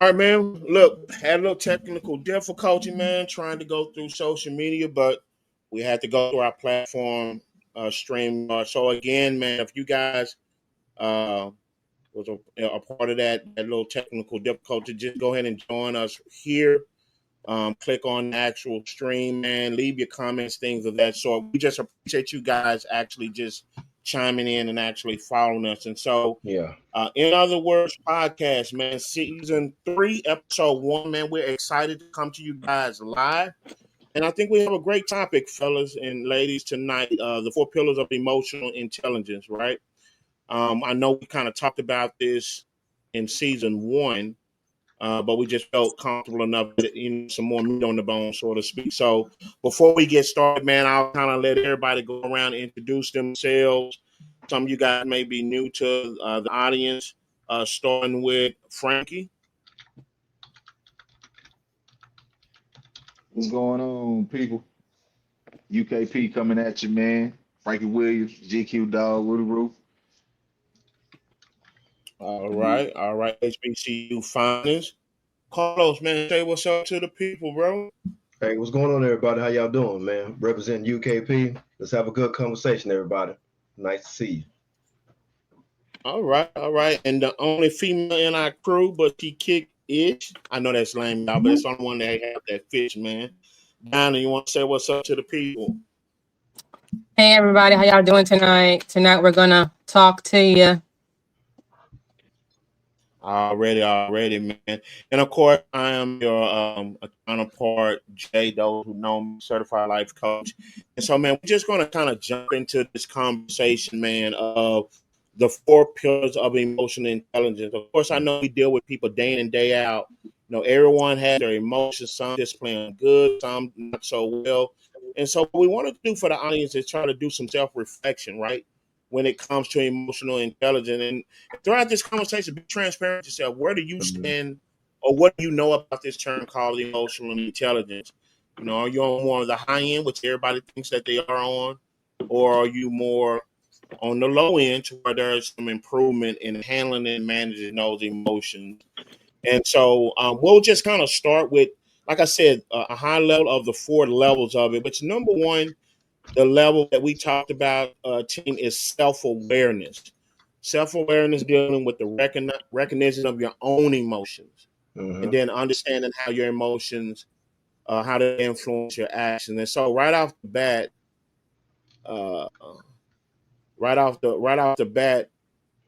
All right, man. Look, had a little technical difficulty, man, trying to go through social media, but we had to go through our platform stream. So again, man, if you guys uh, was a part of that little technical difficulty, just go ahead and join us here. Click on the actual stream, man. Leave your comments, things of that sort. We just appreciate you guys actually just chiming in and actually following us. And so, Yeah. in other words, podcast, man, season 3, episode 1, man. We're excited to come to you guys live. And I think we have a great topic, fellas and ladies, tonight. The 4 pillars of emotional intelligence, right? I know we kind of talked about this in season 1. But we just felt comfortable enough with some more meat on the bone, so to speak. So before we get started, man, I'll kind of let everybody go around and introduce themselves. Some of you guys may be new to the audience, starting with Frankie. What's going on, people? UKP coming at you, man. Frankie Williams, GQ Dog, Rudy Roof. All right. HBCU finest. Carlos, man, say what's up to the people, bro. Hey, what's going on, everybody? How y'all doing, man? Representing UKP. Let's have a good conversation, everybody. Nice to see you. All right. And the only female in our crew, but she kicked itch. I know that's lame, y'all, but it's on one that have that fish, man. Diana, you want to say what's up to the people? Hey, everybody. How y'all doing tonight? Tonight, we're going to talk to you. Already, man. And of course, I am your counterpart, Jay, those who know me, certified life coach. And so, man, we're just going to kind of jump into this conversation, man, of the 4 pillars of emotional intelligence. Of course, I know we deal with people day in and day out. You know, everyone has their emotions, some just playing good, some not so well. And so what we want to do for the audience is try to do some self-reflection, right? When it comes to emotional intelligence. And throughout this conversation, be transparent with yourself. Where do you stand, or what do you know about this term called emotional intelligence? You know, are you on more of the high end, which everybody thinks that they are on, or are you more on the low end to where there's some improvement in handling and managing those emotions? And so we'll just kind of start with, like I said, a high level of the 4 levels of it. But number 1, the level that we talked about, team, is self-awareness. Self-awareness dealing with the recognition of your own emotions, and then understanding how your emotions, how they influence your actions. And so right off the bat,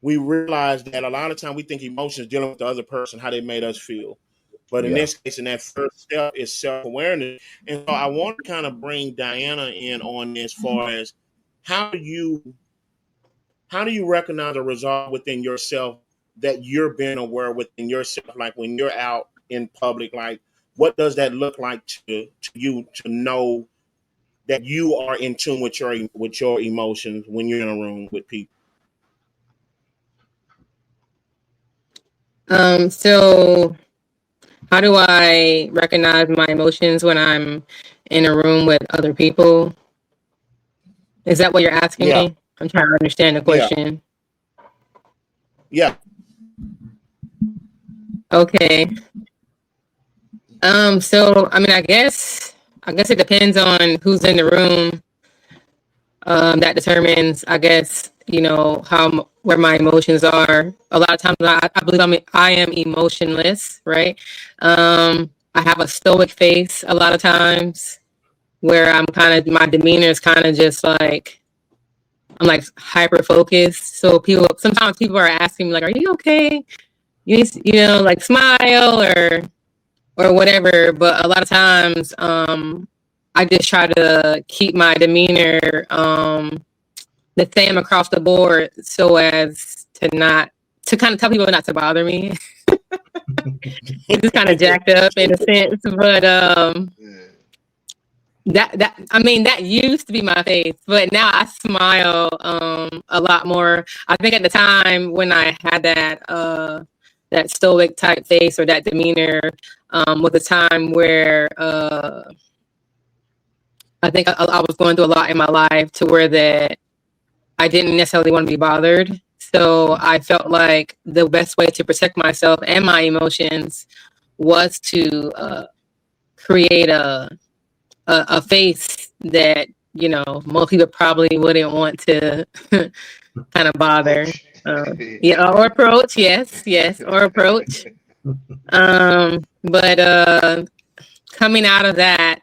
we realize that a lot of time we think emotions dealing with the other person, how they made us feel. But in this case, in that first step is self-awareness. And so I want to kind of bring Diana in on this, as far as how do you recognize a result within yourself that you're being aware within yourself, like when you're out in public, like what does that look like to you to know that you are in tune with your emotions when you're in a room with people? So how do I recognize my emotions when I'm in a room with other people? Is that what you're asking me? I'm trying to understand the question. Yeah. Okay. So I mean, I guess it depends on who's in the room. That determines, I guess, where my emotions are. A lot of times I believe I am emotionless, right? I have a stoic face a lot of times, where my demeanor is kind of just like, I'm like hyper focused. So sometimes people are asking me like, are you okay? You need to, like smile or whatever. But a lot of times, I just try to keep my demeanor, the same across the board, so as to kind of tell people not to bother me. It's just kind of jacked up in a sense, but that used to be my face, but now I smile a lot more. I think at the time when I had that stoic type face or that demeanor, was a time where I think I was going through a lot in my life, to where that I didn't necessarily want to be bothered. so I felt like the best way to protect myself and my emotions was to create a face that, you know, most people probably wouldn't want to kind of bother. Yeah, or approach. Yes, or approach. But coming out of that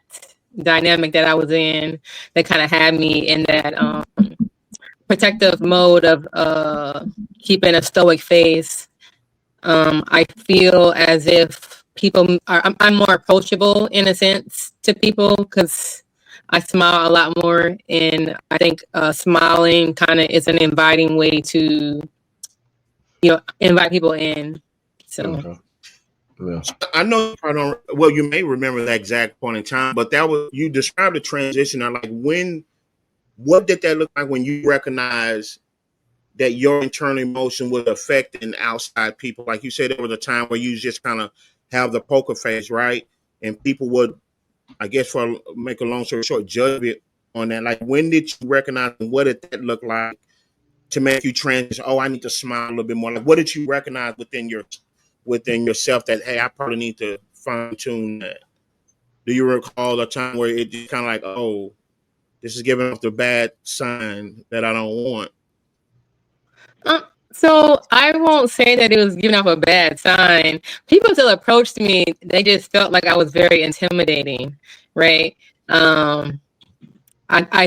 dynamic that I was in, that kind of had me in that protective mode of keeping a stoic face. I feel as if people are, I'm more approachable in a sense to people because I smile a lot more, and I think smiling kind of is an inviting way to, you know, invite people in. So. Okay. Yeah. I know I don't. Well, you may remember that exact point in time, but that was you described the transition. Like when, what did that look like when you recognized that your internal emotion was affecting outside people? Like you said, there was a time where you just kind of have the poker face, right? And people would, I guess, for make a long story short, judge it on that. Like when did you recognize, and what did that look like to make you transition? Oh, I need to smile a little bit more. Like what did you recognize within yourself that, hey, I probably need to fine tune that? Do you recall a time where it just kind of like, oh, this is giving off the bad sign that I don't want? So I won't say that it was giving off a bad sign. People still approached me. They just felt like I was very intimidating, right? I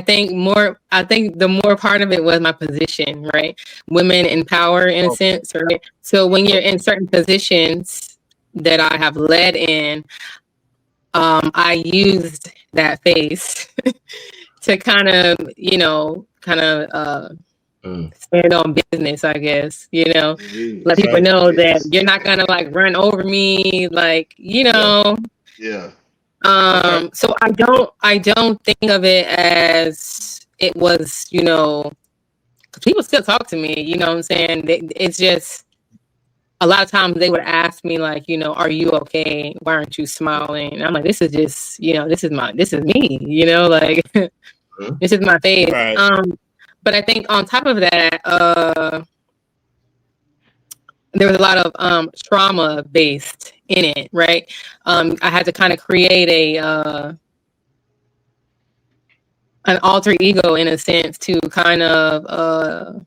think the more part of it was my position, right? Women in power in a sense, right? So when you're in certain positions that I have led in, I used that face to kind of, you know, stand on business, I guess, you know, let people know that you're not gonna like run over me, like, you know. Yeah. So I don't think of it as it was, you know, 'cause people still talk to me, you know what I'm saying? It's just a lot of times they would ask me like, you know, are you okay? Why aren't you smiling? And I'm like, this is just, you know, this is me, you know, like this is my face. Right. But I think on top of that, there was a lot of trauma based in it, right? I had to kind of create an alter ego in a sense to kind of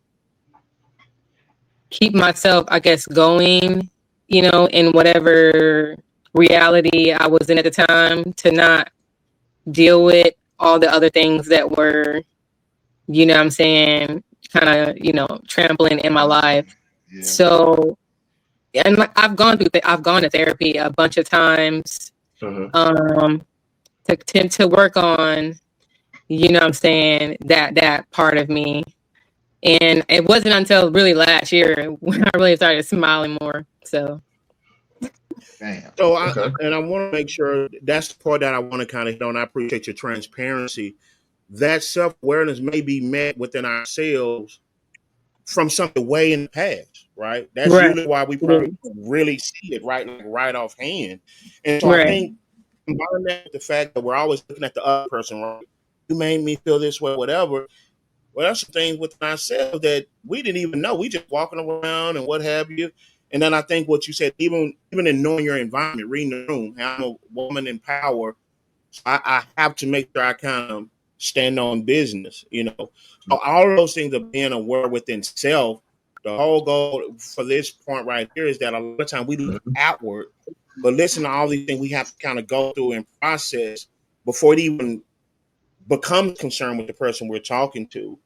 keep myself, I guess, going, you know, in whatever reality I was in at the time, to not deal with all the other things that were, you know what I'm saying, kind of, you know, trampling in my life. Yeah. So, and I've gone to therapy a bunch of times, to work on, you know what I'm saying, that part of me. And it wasn't until really last year when I really started smiling more. So. Damn. So I want to make sure that's the part that I want to kind of hit on. I appreciate your transparency. That self-awareness may be met within ourselves from something way in the past, right? That's usually why we probably really see it right offhand. And so I think combine that with the fact that we're always looking at the other person, right? You made me feel this way, whatever. Well, that's some things within ourselves that we didn't even know. We just walking around and what have you. And then I think what you said, even in knowing your environment, reading the room, I'm a woman in power. So I have to make sure I kind of stand on business, you know. So all of those things of being aware within self, the whole goal for this point right here is that a lot of times we look outward, but listen to all these things we have to kind of go through and process before it even becomes concerned with the person we're talking to.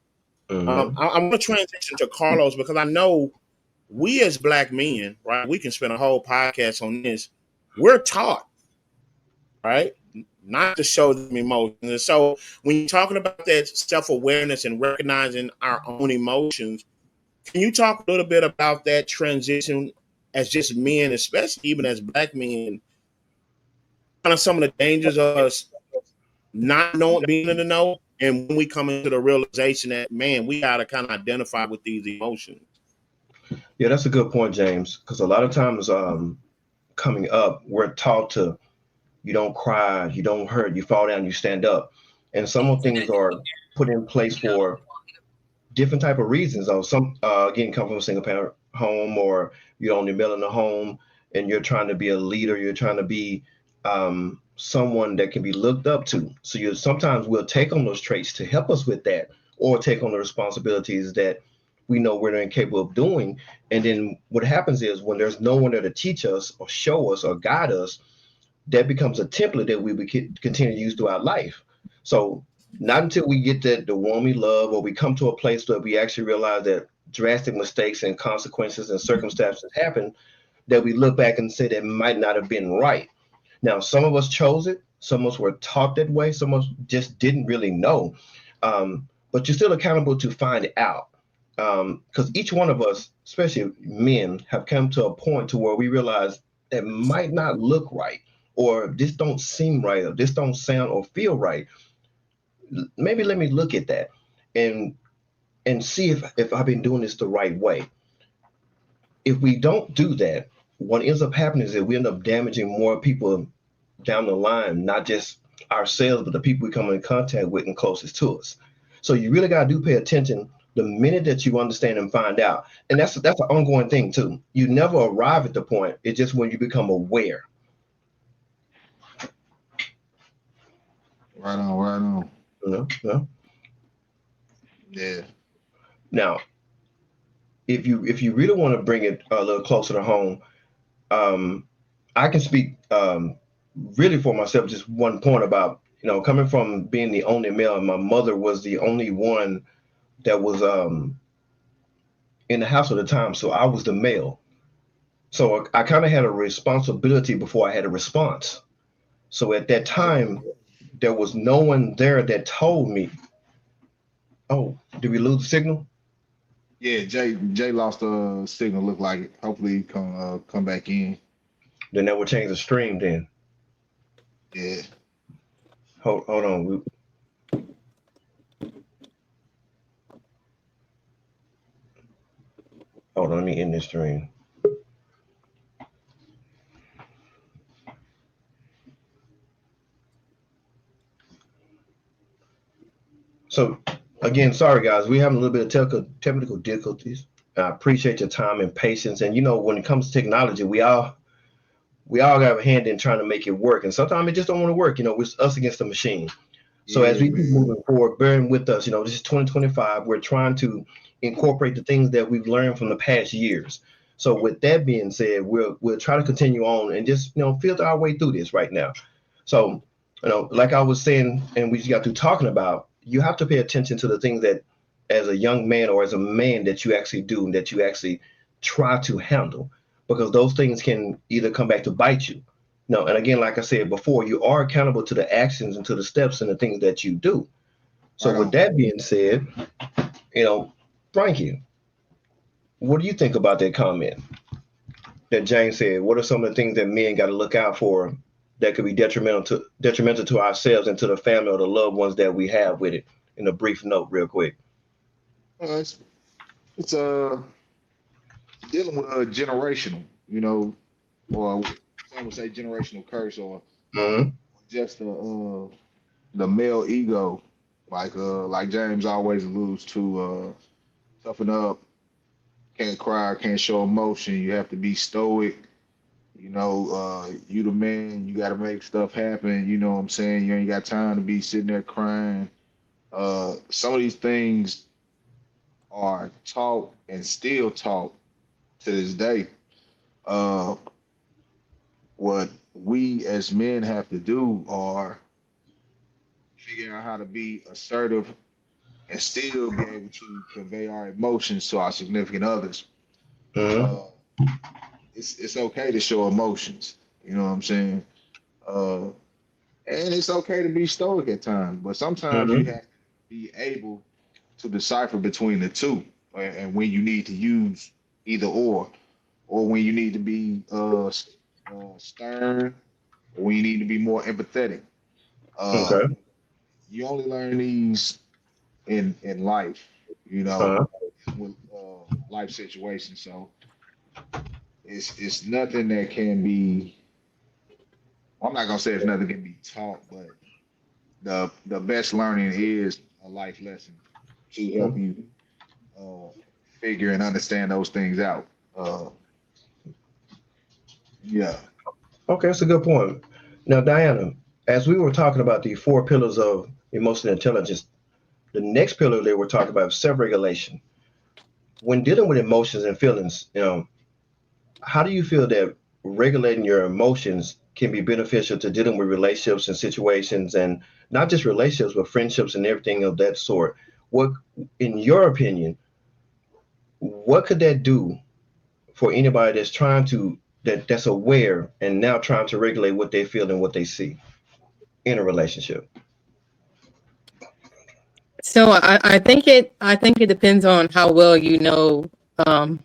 I'm going to transition to Carlos because I know we as Black men, right, we can spend a whole podcast on this. We're taught, right, not to show them emotions. And so when you're talking about that self-awareness and recognizing our own emotions, can you talk a little bit about that transition as just men, especially even as Black men, kind of some of the dangers of us not knowing, being in the know, and when we come into the realization that, man, we got to kind of identify with these emotions? Yeah, that's a good point, James, because a lot of times coming up, we're taught to, you don't cry, you don't hurt, you fall down, you stand up. And some of things are put in place for different type of reasons. Or some again come from a single parent home, or you're only building a home and you're trying to be a leader. You're trying to be someone that can be looked up to. So you sometimes we'll take on those traits to help us with that, or take on the responsibilities that we know we're incapable of doing. And then what happens is when there's no one there to teach us or show us or guide us, that becomes a template that we would continue to use throughout life. So not until we get the one we love, or we come to a place where we actually realize that drastic mistakes and consequences and circumstances happen, that we look back and say that might not have been right. Now, some of us chose it, some of us were taught that way, some of us just didn't really know. But you're still accountable to find out. Because each one of us, especially men, have come to a point to where we realize that might not look right, or this don't seem right, or this don't sound or feel right. Maybe let me look at that and see if I've been doing this the right way. If we don't do that, what ends up happening is that we end up damaging more people down the line, not just ourselves, but the people we come in contact with and closest to us. So you really got to do pay attention the minute that you understand and find out. And that's an ongoing thing too. You never arrive at the point. It's just when you become aware. Right on, right on. Yeah. Now, if you really want to bring it a little closer to home, I can speak really for myself. Just one point about coming from being the only male, and my mother was the only one that was in the house at the time, so I was the male. So I kind of had a responsibility before I had a response. So at that time, there was no one there that told me, "Oh, did we lose the signal?" Yeah, Jay lost the signal. Look like it. Hopefully, he come back in. Then that would change the stream. Then Yeah. hold on. Hold on. Let me end this stream. So again, sorry guys, we having a little bit of technical difficulties. I appreciate your time and patience. And when it comes to technology, we all got a hand in trying to make it work. And sometimes it just don't want to work. It's us against the machine. So as Yeah, we keep man. moving forward, bearing with us, this is 2025. We're trying to incorporate the things that we've learned from the past years. So with that being said, we'll try to continue on and just filter our way through this right now. So like I was saying, and we just got through talking about, you have to pay attention to the things that, as a young man or as a man, that you actually do and that you actually try to handle, because those things can either come back to bite you. No, and again, like I said before, you are accountable to the actions and to the steps and the things that you do. So Right with on. that being said, Frankie, what do you think about that comment that James said? What are some of the things that men got to look out for that could be detrimental to ourselves and to the family or the loved ones that we have with it? In a brief note, real quick. It's dealing with generational, or some would say generational curse, or Mm-hmm. just the male ego, like James always alludes to, toughen up, can't cry, can't show emotion, you have to be stoic. You the man, you got to make stuff happen. You know what I'm saying? You ain't got time to be sitting there crying. Some of these things are taught and still taught to this day. Uh, what we as men have to do are figure out how to be assertive and still be able to convey our emotions to our significant others. Mm-hmm. Uh, it's okay to show emotions. You know what I'm saying? Uh, and it's okay to be stoic at times, but sometimes you Mm-hmm. have to be able to decipher between the two, and when you need to use either or when you need to be stern, or when you need to be more empathetic. Uh, Okay. you only learn these in life, you know, Uh-huh. with life situations. So it's nothing that can be. Well, I'm not gonna say it's nothing can be taught, but the best learning is a life lesson to help you. figure and understand those things out. Yeah. Okay, that's a good point. Now, Diana, as we were talking about the four pillars of emotional intelligence, the next pillar that we're talking about is self-regulation. When dealing with emotions and feelings, how do you feel that regulating your emotions can be beneficial to dealing with relationships and situations, and not just relationships, but friendships and everything of that sort? What, in your opinion, what could that do for anybody that's trying to that's aware and now trying to regulate what they feel and what they see in a relationship? So I think it depends on how well you know um,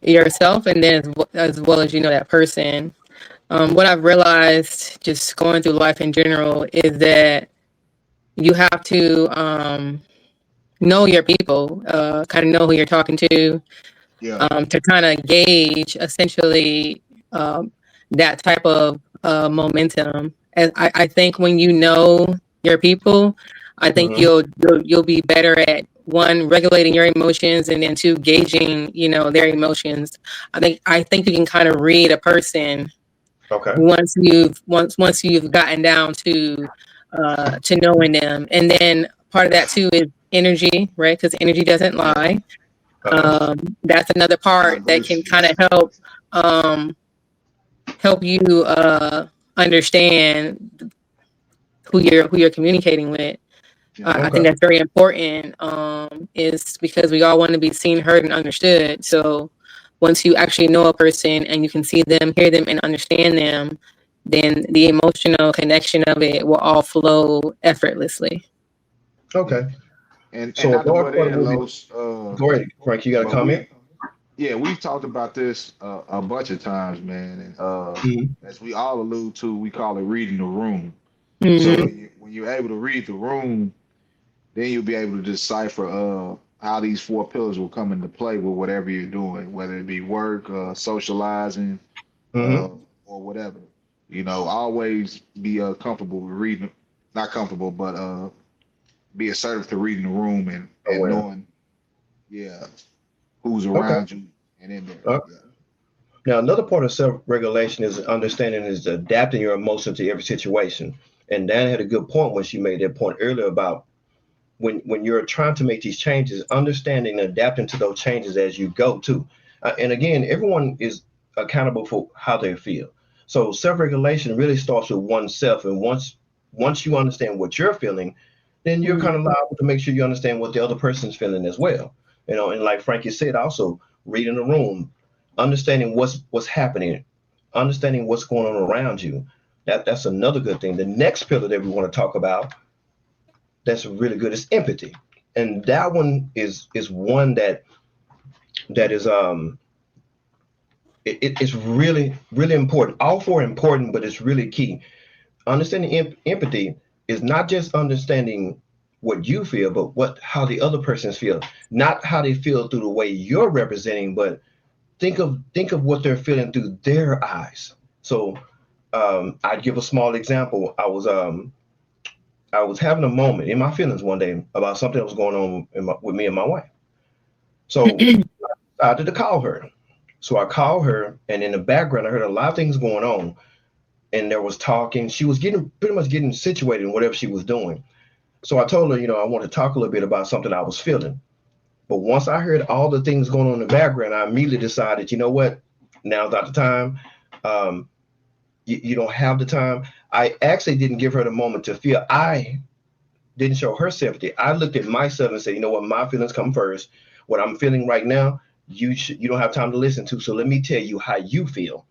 yourself, and then as well as you know that person. What I've realized just going through life in general is that you have to know your people, kind of know who you're talking Yeah. to kind of gauge essentially that type of momentum. And I think when you know your people, I think Hmm. you'll be better at one regulating your emotions, and then two gauging their emotions. I think you can kind of read a person Okay. once you've gotten down to knowing them, and then part of that too is energy, right? Because energy doesn't Yeah. lie. Uh-huh. That's another part that can kind Vibrations. of um, help you understand who you're communicating with. Yeah. I think Okay. that's very important. Is because we all want to be seen, heard, and understood. So once you actually know a person and you can see them, hear them, and understand them, then the emotional connection of it will all flow effortlessly. Yeah. Okay. And So a not to large butt part of in, what we Los, go ahead, Frank, you got a but comment? we've talked about this a bunch of times, man. And Hmm. as we all allude to, we call it reading the room. So Hmm. Hmm. when you're able to read the room, then you'll be able to decipher how these four pillars will come into play with whatever you're doing, whether it be work, socializing, uh, Hmm. or whatever. Always be comfortable with reading, not comfortable, but be assertive to reading the room and Aware. knowing, yeah, who's Okay. around you and in there. Uh, Yeah. Now, another part of self-regulation is understanding is adapting your emotion to every situation. And Dan had a good point when she made that point earlier about when you're trying to make these changes, understanding and adapting to those changes as you go too. And again, everyone is accountable for how they feel. So self-regulation really starts with oneself, and once you understand what you're feeling, then you're kind of liable to make sure you understand what the other person's feeling as well. And like Frankie said, also reading the room, understanding what's happening, understanding what's going on around you. That's another good thing. The next pillar that we want to talk about that's really good is empathy, and that one is one that is it's really important. All four are important, but it's really key. Understanding empathy is not just understanding what you feel, but what how the other person's feel. Not how they feel through the way you're representing, but think of what they're feeling through their eyes. So I'd give a small example. I was having a moment in my feelings one day about something that was going on with me and my wife. So I had to call her. So I called her, and in the background, I heard a lot of things going on. And there was talking. She was getting pretty much getting situated in whatever she was doing. So I told her, I want to talk a little bit about something I was feeling. But once I heard all the things going on in the background, I immediately decided, you know what? Now's not the time. Um, you don't have the time. I actually didn't give her the moment to feel. I didn't show her sympathy. I looked at myself and said, you know what, my feelings come first. What I'm feeling right now, you don't have time to listen to. So let me tell you how you feel.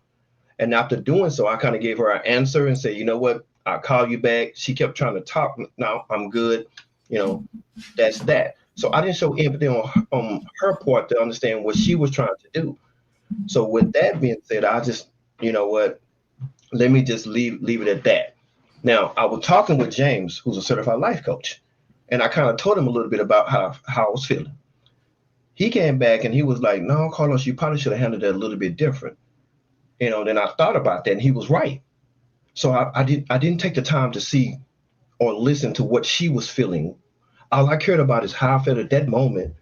And after doing so, I kind of gave her an answer and said, you know what, I'll call you back. She kept trying to talk. No, I'm good. You know, that's that. So I didn't show empathy on her part to understand what she was trying to do. So with that being said, I just, you know what, let me just leave it at that. Now, I was talking with James, who's a certified life coach, and I kind of told him a little bit about how I was feeling. He came back and he was like, "No, Carlos, you probably should have handled that a little bit different." Then I thought about that, and he was right. So I didn't take the time to see or listen to what she was feeling. All I cared about is how I felt at that moment,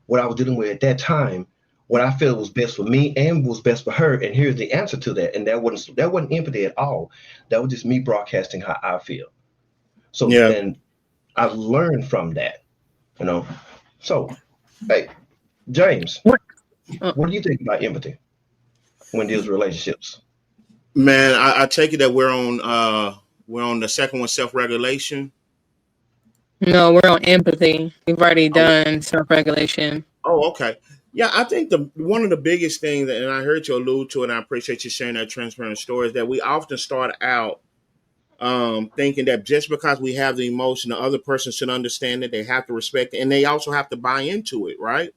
what I was dealing with at that time, what I felt was best for me and was best for her. And here's the answer to that. And that wasn't empathy at all. That was just me broadcasting how I feel. So Yeah, and I've learned from that, you know. So hey, James, What? Uh, what do you think about empathy when it deals with relationships? man. I take it that we're on the second one, self regulation. no, we're on empathy. We've already Oh, done self-regulation. oh, okay. Yeah, I think the one of the biggest things, and I heard you allude to it, and I appreciate you sharing that transparent story, is that we often start out thinking that just because we have the emotion, the other person should understand it, they have to respect it, and they also have to buy into it, right?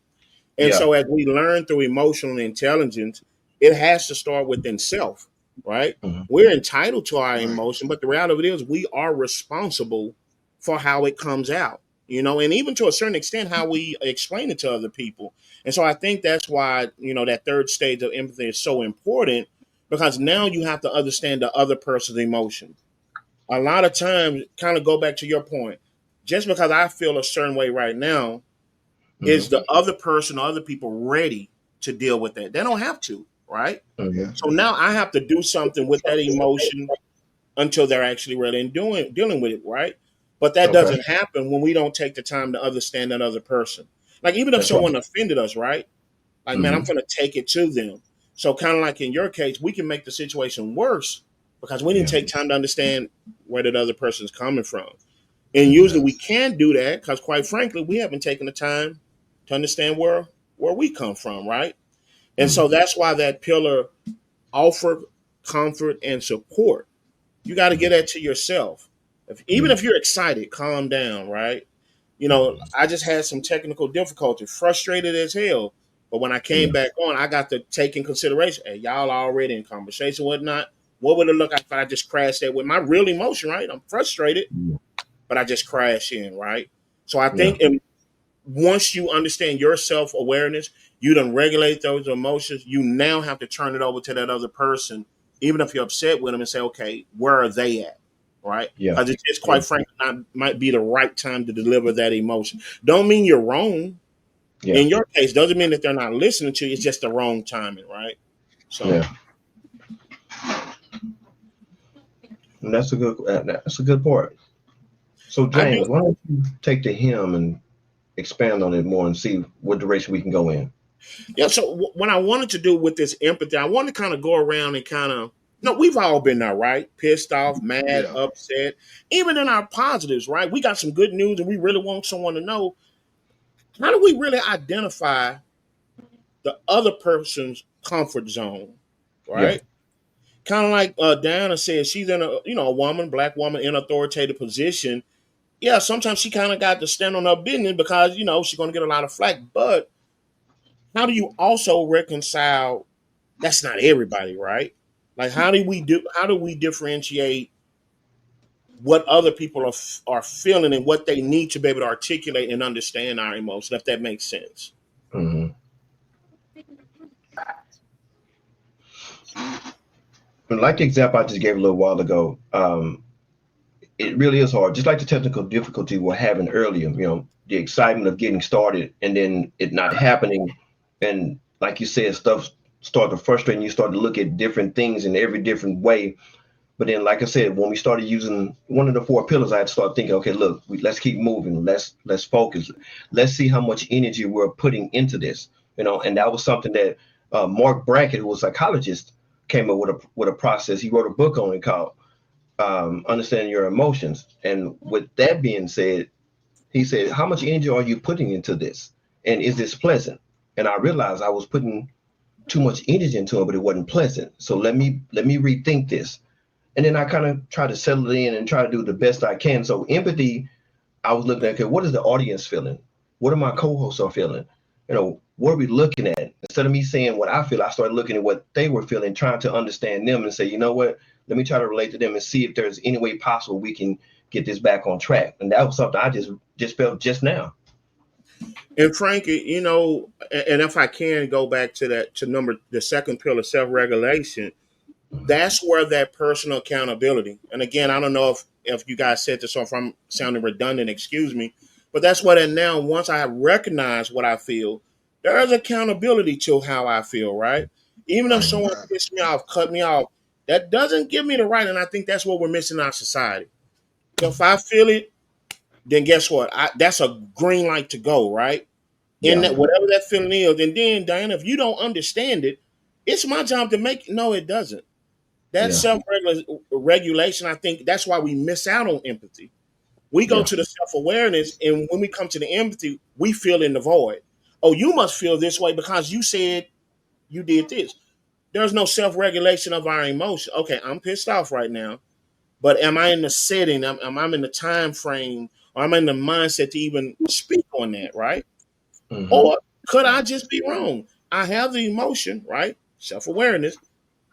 And Yeah. so as we learn through emotional intelligence, it has to start within self, right? Hmm. We're entitled to our Right. emotion, but the reality of it is we are responsible for how it comes out, and even to a certain extent, how we explain it to other people. And so I think that's why, that third stage of empathy is so important because now you have to understand the other person's emotion. A lot of times, kind of go back to your point, just because I feel a certain way right now, is Hmm. the other person or other people ready to deal with that? They don't have to, right? Hmm. Yeah. So now I have to do something with that emotion until they're actually ready and dealing with it, right? But that Okay. doesn't happen when we don't take the time to understand that other person. Like even if That's right. someone offended us, right? Like, man, I'm Hmm. gonna take it to them. So kind of like in your case, we can make the situation worse because we didn't Yeah. take time to understand where that other person's coming from. And Hmm. usually we can do that because, quite frankly, we haven't taken the time to understand where we come from, right? And so Hmm. that's why that pillar offer comfort and support. You got to get Hmm. that to yourself. Even Yeah. if you're excited, calm down, right? Hmm. I just had some technical difficulty, frustrated as hell. But when I came Yeah. back on, I got to take in consideration, hey, y'all already in conversation, whatnot. What would it look like if I just crashed that with my real emotion, right? I'm frustrated, Yeah. but I just crash in, right? So I Yeah. think once you understand your self awareness, you don't regulate those emotions. You now have to turn it over to that other person, even if you're upset with them, and say, okay, where are they at, right? Yeah. Because it's just Yeah. quite frankly not might be the right time to deliver that emotion. Don't mean you're wrong. Yeah. In your case, doesn't mean that they're not listening to you. It's just the wrong timing, right? So Yeah. And that's a good part. So I do. James, why don't you take to him and expand on it more and see what direction we can go in? Yeah. So what I wanted to do with this empathy, I want to kind of go around and no, we've all been there, right? Pissed off, mad, Yeah. upset, even in our positives, right? We got some good news and we really want someone to know. How do we really identify the other person's comfort zone, Yeah. right? Kind of like Diana said, she's in a woman, black woman in authoritative position. Yeah, sometimes she kind of got to stand on her business because she's going to get a lot of flack. But how do you also reconcile that's not everybody, right? Like how do we differentiate what other people are feeling and what they need to be able to articulate and understand our emotion, if that makes sense. Hmm. And like the example I just gave a little while ago, it really is hard. Just like the technical difficulty we're having earlier, the excitement of getting started and then it not happening, and like you said, stuff start to frustrate and you start to look at different things in every different way. But then, like I said, when we started using one of the four pillars, I had to start thinking, okay, look, let's keep moving. Let's focus. Let's see how much energy we're putting into this. And that was something that Mark Brackett, who was a psychologist, came up with a process. He wrote a book on it called Understanding Your Emotions. And with that being said, he said, how much energy are you putting into this? And is this pleasant? And I realized I was putting too much energy into it, but it wasn't pleasant. So let me rethink this, and then I kind of try to settle it in and try to do the best I can. So empathy, I was looking at, okay, what is the audience feeling? What are my co-hosts are feeling? What are we looking at? Instead of me saying what I feel, I started looking at what they were feeling, trying to understand them and say, you know what? Let me try to relate to them and see if there's any way possible we can get this back on track. And that was something I just felt just now. And Frankie, and if I can go back to the second pillar, self-regulation, Mhm. that's where that personal accountability. And again, I don't know if you guys said this or if I'm sounding redundant, excuse me, But that's what, and now once I recognize what I feel, there is accountability to how I feel, right? Even if Right. someone pissed me off, cut me off, that doesn't give me the right. And I think that's what we're missing in our society. If I feel it, then guess what? That's a green light to go, right? In Yeah. that whatever that feeling is, and then Diana, if you don't understand it, it's my job to make. No, it doesn't. That Yeah. self regulation, I think that's why we miss out on empathy. We go Yeah. to the self awareness, and when we come to the empathy, we feel in the void. Oh, you must feel this way because you said you did this. There's no self regulation of our emotion. Okay, I'm pissed off right now, but am I in the setting? Am I in the time frame? Or am I in the mindset to even speak on that? Right? Mm-hmm. Or could I just be wrong? I have the emotion, right? Self awareness,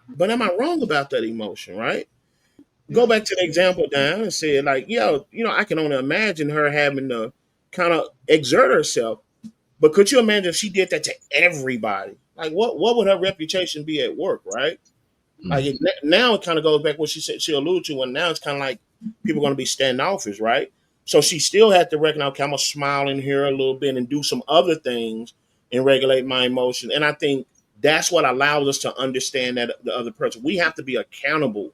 but am I wrong about that emotion? Right? Go Yeah. back to the example down and say, like, yo, I can only imagine her having to kind of exert herself. But could you imagine if she did that to everybody? Like, what would her reputation be at work, right? Like, now it kind of goes back what she said, she alluded to, and now it's kind of like people are going to be standoffish, right? So she still had to recognize, okay, I'm going to smile in here a little bit and do some other things and regulate my emotion. And I think that's what allows us to understand that the other person. We have to be accountable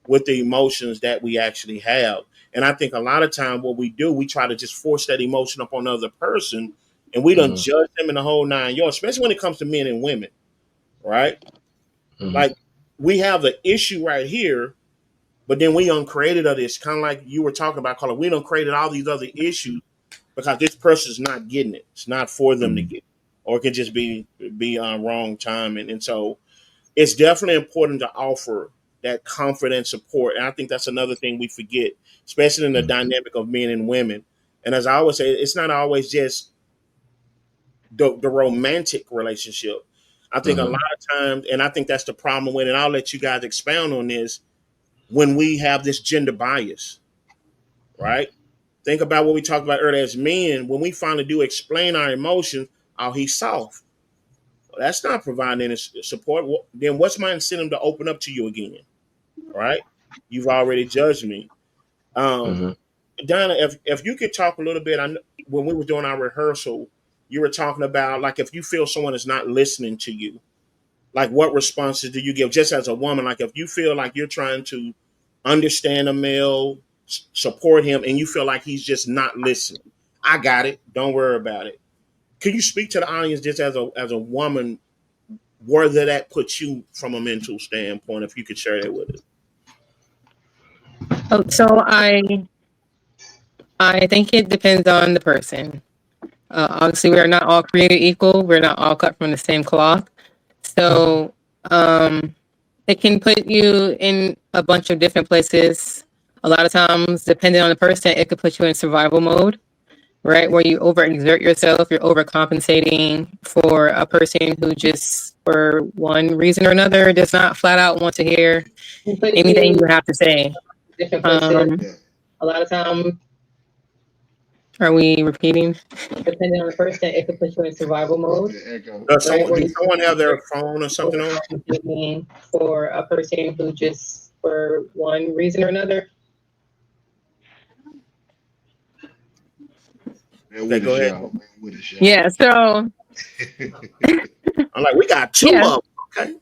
with the emotions that we actually have. And I think a lot of time what we do, we try to just force that emotion up on the other person, and we don't Mm-hmm. judge them in the whole 9 yards, especially when it comes to men and women, right? Mm-hmm. Like, we have the issue right here, but then we uncreated of this, kind of like you were talking about, Carla. We done created all these other issues because this person's not getting it. It's not for them to get it. Or it could just be on wrong timing. And so it's definitely important to offer that comfort and support. And I think that's another thing we forget, especially in the dynamic of men and women. And as I always say, it's not always just the romantic relationship. I think a Mm-hmm. lot of times, and I think that's the problem with it, and I'll let you guys expound on this, when we have this gender bias, right? Think about what we talked about earlier as men, when we finally do explain our emotions, oh, he's soft. Well, that's not providing any support. Then what's my incentive to open up to you again? Right? You've already judged me. Um, Mm-hmm. Donna, if you could talk a little bit, when we were doing our rehearsal, you were talking about, like, if you feel someone is not listening to you, like, what responses do you give just as a woman? Like, if you feel like you're trying to understand a male, support him, and you feel like he's just not listening, I got it. Don't worry about it. Can you speak to the audience just as a woman, where that puts you from a mental standpoint? If you could share that with us. Oh, so I think it depends on the person. Obviously, we are not all created equal. We're not all cut from the same cloth. So it can put you in a bunch of different places. A lot of times, depending on the person, it could put you in survival mode, right? Where you overexert yourself, you're overcompensating for a person who just, for one reason or another, does not flat out want to hear anything you have to say. Yeah. A lot of times, are we repeating? Depending on the person, it could put you in survival mode. Does someone have their phone or something on? For a person who just, for one reason or another. Okay, go ahead. Yeah, so I'm like, we got two of them. Okay.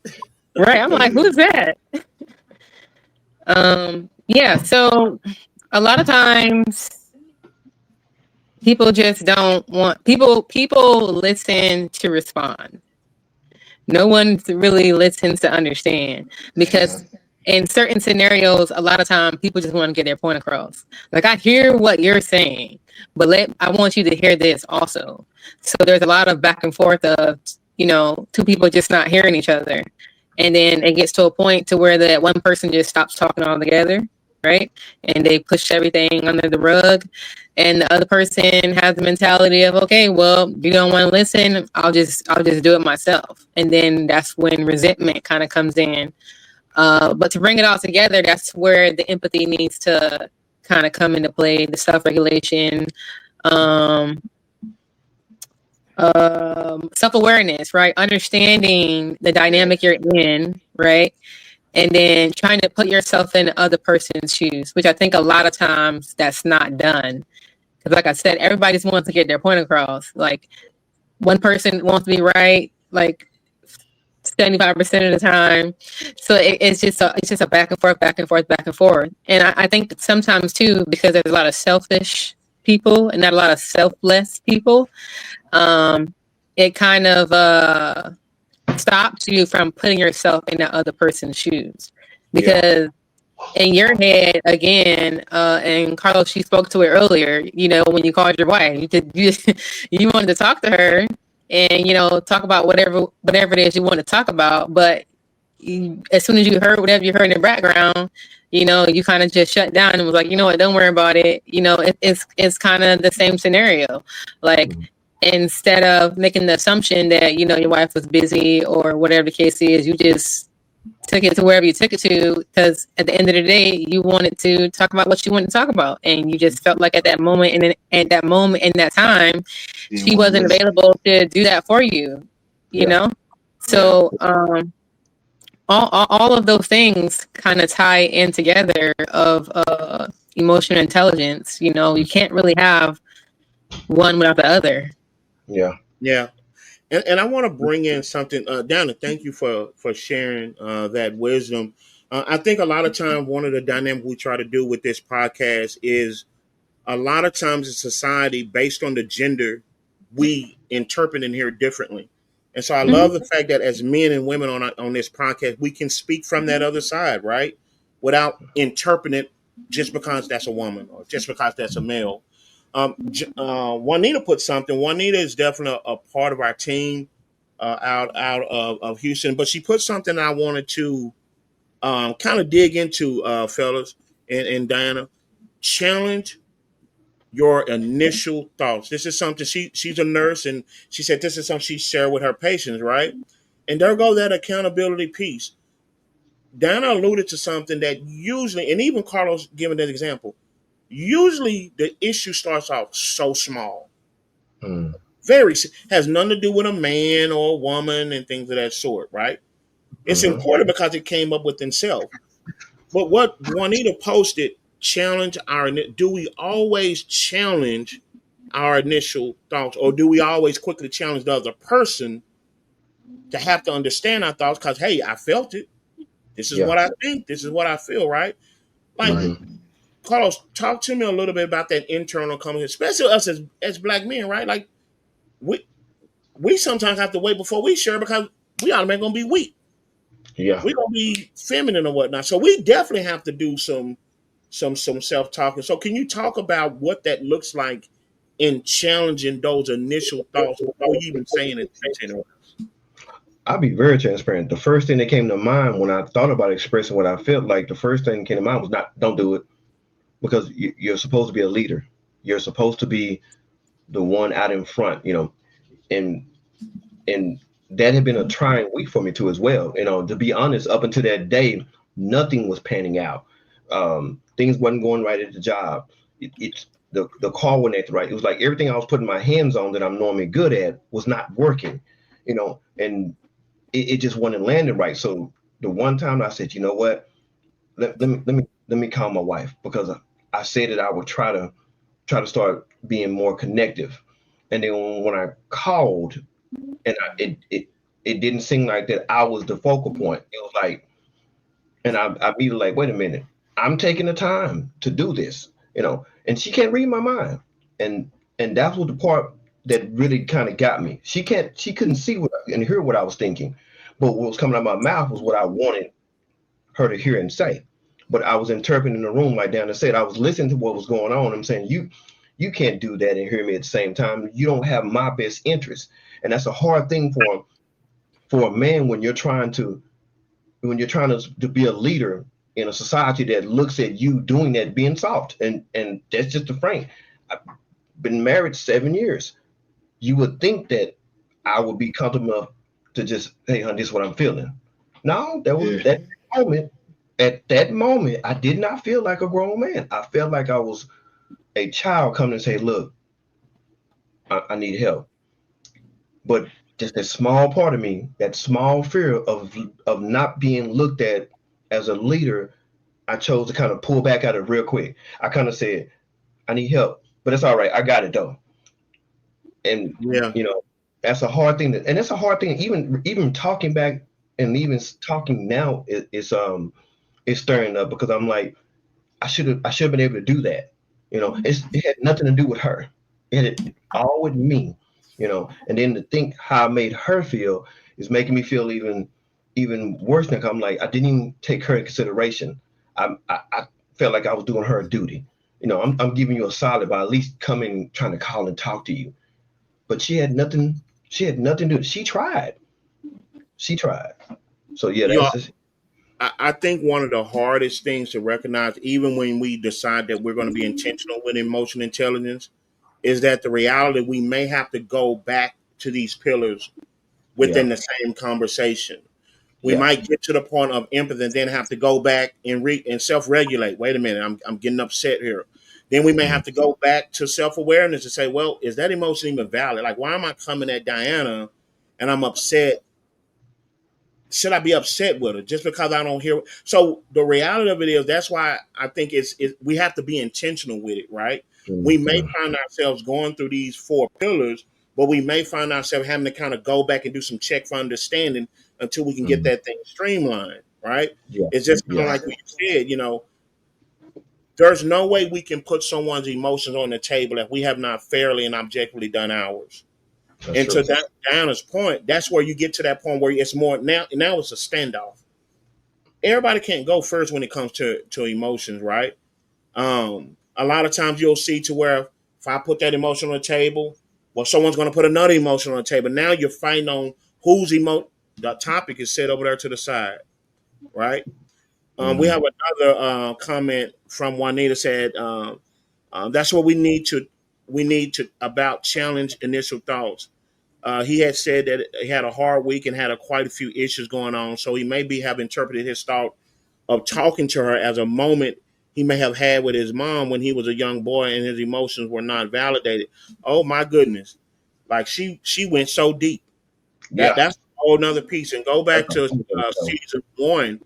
Right. I'm like, who's that? Yeah, so a lot of times people just don't want people listen to respond. No one really listens to understand, because in certain scenarios, a lot of time people just want to get their point across. Like, I hear what you're saying, but I want you to hear this also. So there's a lot of back and forth of, two people just not hearing each other. And then it gets to a point to where that one person just stops talking altogether, right? And they push everything under the rug. And the other person has the mentality of, okay, well, you don't want to listen, I'll just do it myself. And then that's when resentment kind of comes in. But to bring it all together, that's where the empathy needs to kind of come into play, the self-regulation, self-awareness, right? Understanding the dynamic you're in, right? And then trying to put yourself in the other person's shoes, which I think a lot of times that's not done. Because like I said, everybody just wants to get their point across. Like one person wants to be right, like 75% of the time. So it's just a back and forth, back and forth, back and forth. And I think sometimes too, because there's a lot of selfish people and not a lot of selfless people, it kind of stops you from putting yourself in that other person's shoes. Because in your head, again, and Carlos, she spoke to it earlier, you know, when you called your wife, you wanted to talk to her and, you know, talk about whatever it is you want to talk about. But as soon as you heard whatever you heard in the background, you know, you kind of just shut down and was like, you know what, don't worry about it. You know, it's kind of the same scenario. Like, instead of making the assumption that, you know, your wife was busy or whatever the case is, you just took it to wherever you took it to, because at the end of the day, you wanted to talk about what you wanted to talk about, and you just felt like at that moment and at that moment in that time, she wasn't available to do that for you. You know, so all of those things kind of tie in together of emotional intelligence. You know, you can't really have one without the other. Yeah. And I want to bring in something, Donna. Thank you for sharing that wisdom. I think a lot of times one of the dynamics we try to do with this podcast is a lot of times in society, based on the gender, we interpret and hear differently. And so I love the fact that as men and women on this podcast, we can speak from that other side, right? Without interpreting it just because that's a woman or just because that's a male. Juanita put something. Juanita is definitely a part of our team out of Houston, but she put something I wanted to kind of dig into, fellas and Diana. Challenge your initial thoughts. This is something she's a nurse, and she said this is something she shared with her patients, right? And there go that accountability piece. Diana alluded to something that usually, and even Carlos giving that example, usually the issue starts off so small. Very has nothing to do with a man or a woman and things of that sort, right? It's important because it came up within self. But what Juanita posted, challenge our. Do we always challenge our initial thoughts, or do we always quickly challenge the other person to have to understand our thoughts? Because hey, I felt it. This is what I think. This is what I feel. Right? Like, Carlos, talk to me a little bit about that internal conversation, especially us as black men, right? Like we sometimes have to wait before we share because we automatically gonna be weak. We're gonna be feminine or whatnot. So we definitely have to do some self talking. So can you talk about what that looks like in challenging those initial thoughts before you even saying it to anyone? I'll be very transparent. The first thing that came to mind when I thought about expressing what I felt like, the first thing that came to mind was don't do it, because you're supposed to be a leader. You're supposed to be the one out in front, you know, and that had been a trying week for me too as well. You know, to be honest, up until that day, nothing was panning out. Things wasn't going right at the job. The car wasn't acting right. It was like everything I was putting my hands on that I'm normally good at was not working, you know, and it just wasn't landing right. So the one time I said, you know what, let me call my wife, because I said that I would try to start being more connective. And then when I called, and it didn't seem like that I was the focal point. It was like, and I immediately like, wait a minute, I'm taking the time to do this, you know, and she can't read my mind. And that's what the part that really kind of got me. She couldn't see and hear what I was thinking, but what was coming out of my mouth was what I wanted her to hear and say. But I was interpreting the room, like Dana said. I was listening to what was going on. I'm saying, you can't do that and hear me at the same time. You don't have my best interest. And that's a hard thing for a man when you're trying to be a leader in a society that looks at you doing that, being soft. And that's just the frame. I've been married 7 years. You would think that I would be comfortable to just, hey, hon, this is what I'm feeling. No, that was that moment. At that moment, I did not feel like a grown man. I felt like I was a child coming and say, look, I need help. But just that small part of me, that small fear of not being looked at as a leader, I chose to kind of pull back out of it real quick. I kind of said, I need help. but it's all right. I got it though. And Yeah. that's a hard thing, and it's a hard thing. Even talking back and even talking now is stirring up, because I'm like, I should have been able to do that. It had nothing to do with her. It had all with me. And then to think how I made her feel is making me feel even worse. Than I'm like, I didn't even take her in consideration. I felt like I was doing her a duty. I'm giving you a solid by at least coming, trying to call and talk to you. But she had nothing. She had nothing to do. She tried. She tried. So yeah, You that's know, just. I think one of the hardest things to recognize, even when we decide that we're going to be intentional with emotional intelligence, is that the reality we may have to go back to these pillars Yeah, within the same conversation. We yeah. might get to the point of empathy and then have to go back and self-regulate. Wait a minute, I'm getting upset here. Then we may Mm, have to go back to self-awareness and say, well, is that emotion even valid? Like, why am I coming at Diana and I'm upset? Should I be upset with her just because I don't hear? So the reality of it is, that's why I think we have to be intentional with it, right? We may mm, find ourselves going through these four pillars, but we may find ourselves having to kind of go back and do some check for understanding until we can get mm. that thing streamlined, right? Yeah, It's just kind yeah. of like what you said, there's no way we can put someone's emotions on the table if we have not fairly and objectively done ours. That's And to true. that Diana's point, that's where you get to that point where it's more now it's a standoff. Everybody can't go first when it comes to emotions, right? A lot of times you'll see to where if I put that emotion on the table, well, someone's going to put another emotion on the table. Now you're fighting on whose the topic is set over there to the side, right? We Hmm. have another comment from Juanita said, that's what we need to about challenge initial thoughts. He had said that he had a hard week and had quite a few issues going on, so he maybe have interpreted his thought of talking to her as a moment he may have had with his mom when he was a young boy and his emotions were not validated. Oh my goodness! Like she went so deep. Yeah, That's a whole nother piece. And go that's back a to whole other show. season one,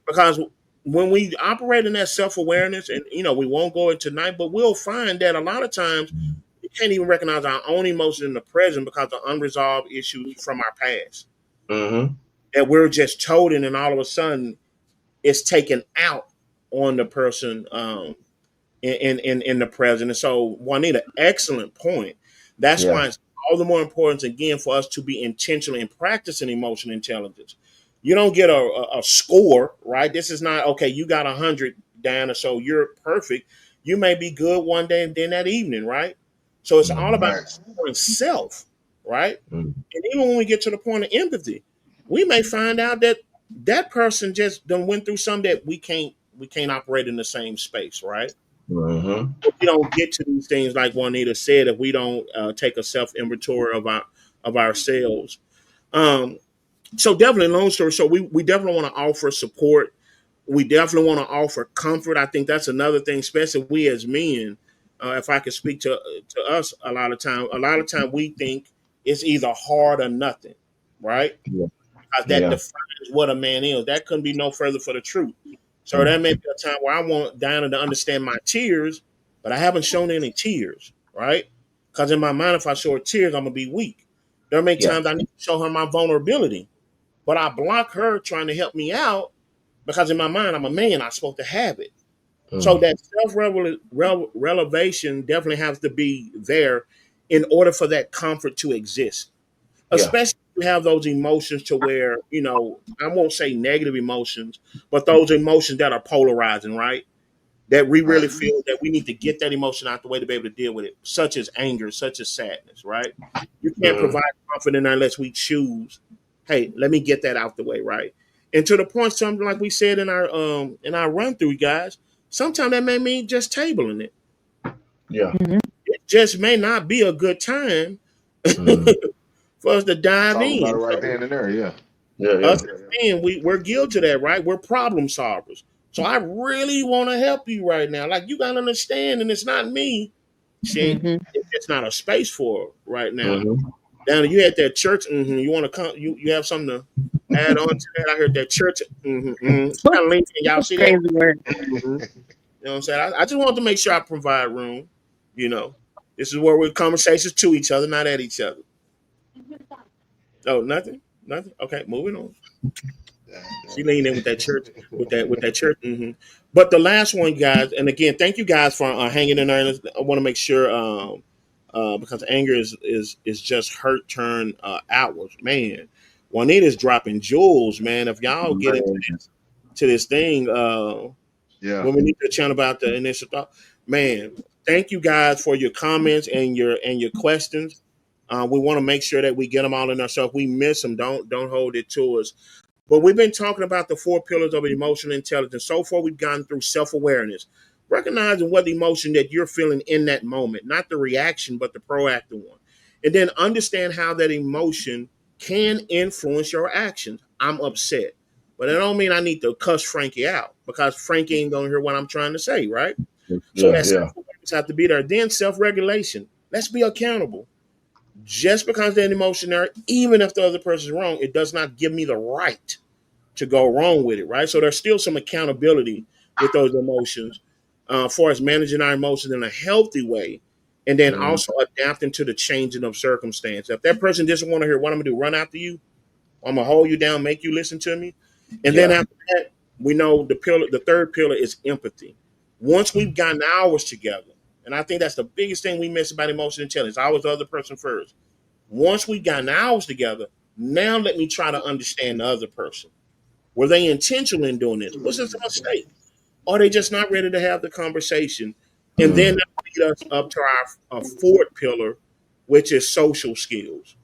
because when we operate in that self awareness, and we won't go into tonight, but we'll find that a lot of times we can't even recognize our own emotions in the present because of unresolved issues from our past Hmm. that we're just told, and then all of a sudden it's taken out on the person in the present. And so, Juanita, excellent point. That's Yeah, why it's all the more important again for us to be intentional in practicing emotional intelligence. You don't get a score, right? This is not okay. You got 100, Diana, so you're perfect. You may be good one day and then that evening, right? So it's all hmm, about Facts. scoring self, right? hmm, And even when we get to the point of empathy, we may find out that that person just done went through something that we can't operate in the same space, right? hmm. We don't get to these things like Juanita said if we don't take a self inventory of ourselves. Um, so definitely, long story short, we definitely want to offer support. We definitely want to offer comfort. I think that's another thing, especially we as men. If I could speak to us, a lot of time we think it's either hard or nothing, right? Yeah, Because that yeah. defines what a man is. That couldn't be no further for the truth. So Mm. that may be a time where I want Diana to understand my tears, but I haven't shown any tears, right? Because in my mind, if I show her tears, I'm gonna be weak. There may be Yeah. times I need to show her my vulnerability, but I block her trying to help me out because in my mind, I'm a man. I'm supposed to have it. So Mm. that self revelation definitely has to be there in order for that comfort to exist, Yeah. especially if you have those emotions to where, I won't say negative emotions, but those emotions that are polarizing, right? That we really Right. feel that we need to get that emotion out the way to be able to deal with it, such as anger, such as sadness, right? You can't Mm. provide comfort in there unless we choose, hey, let me get that out the way, right? And to the point, something like we said in our run through, guys, sometimes that may mean just tabling it. Yeah. Mhm. It just may not be a good time Mm. for us to dive Talk about in. it right So then and there. Yeah. Yeah. us Yeah. as men, we're guilty of that, right? We're problem solvers. So I really want to help you right now. Like you gotta understand, and it's not me. She Mhm. it's not a space for her right now. Hmm. Down you at that church, you want to come, you have something to add on to that. I heard that church, She kind of leaning. Y'all see that? Crazy word. You know what I'm saying? I just want to make sure I provide room, you know. This is where we're conversations to each other, not at each other. Oh, nothing, nothing. Okay, moving on. She leaned in with that church, with that church. But the last one, guys, and again, thank you guys for hanging in there. I want to make sure, because anger is just hurt turned outwards, man. Juanita's dropping jewels, man. If y'all get into this thing, Yeah. when we need to chat about the initial thought, man. Thank you guys for your comments and your questions. We want to make sure that we get them all in ourselves. We miss them. Don't hold it to us. But we've been talking about the 4 pillars of emotional intelligence. So far, we've gone through self-awareness, recognizing what emotion that you're feeling in that moment, not the reaction, but the proactive one. And then understand how that emotion can influence your actions. I'm upset. But that don't mean I need to cuss Frankie out, because Frankie ain't going to hear what I'm trying to say, right? So that self-awareness have to be there. Then self-regulation. Let's be accountable. Just because they're an emotion there, even if the other person's wrong, it does not give me the right to go wrong with it, right? So there's still some accountability with those emotions, for us managing our emotions in a healthy way, and then also adapting to the changing of circumstance. If that person doesn't want to hear what I'm gonna do, run after you, I'm gonna hold you down, make you listen to me, and then after that, we know the third pillar is empathy. Once we've gotten ours together, and I think that's the biggest thing we miss about emotional intelligence. I was the other person first. Once we've gotten ours together, now let me try to understand the other person. Were they intentional in doing this? Was this a mistake? Or are they just not ready to have the conversation? And then that lead us up to our fourth pillar, which is social skills.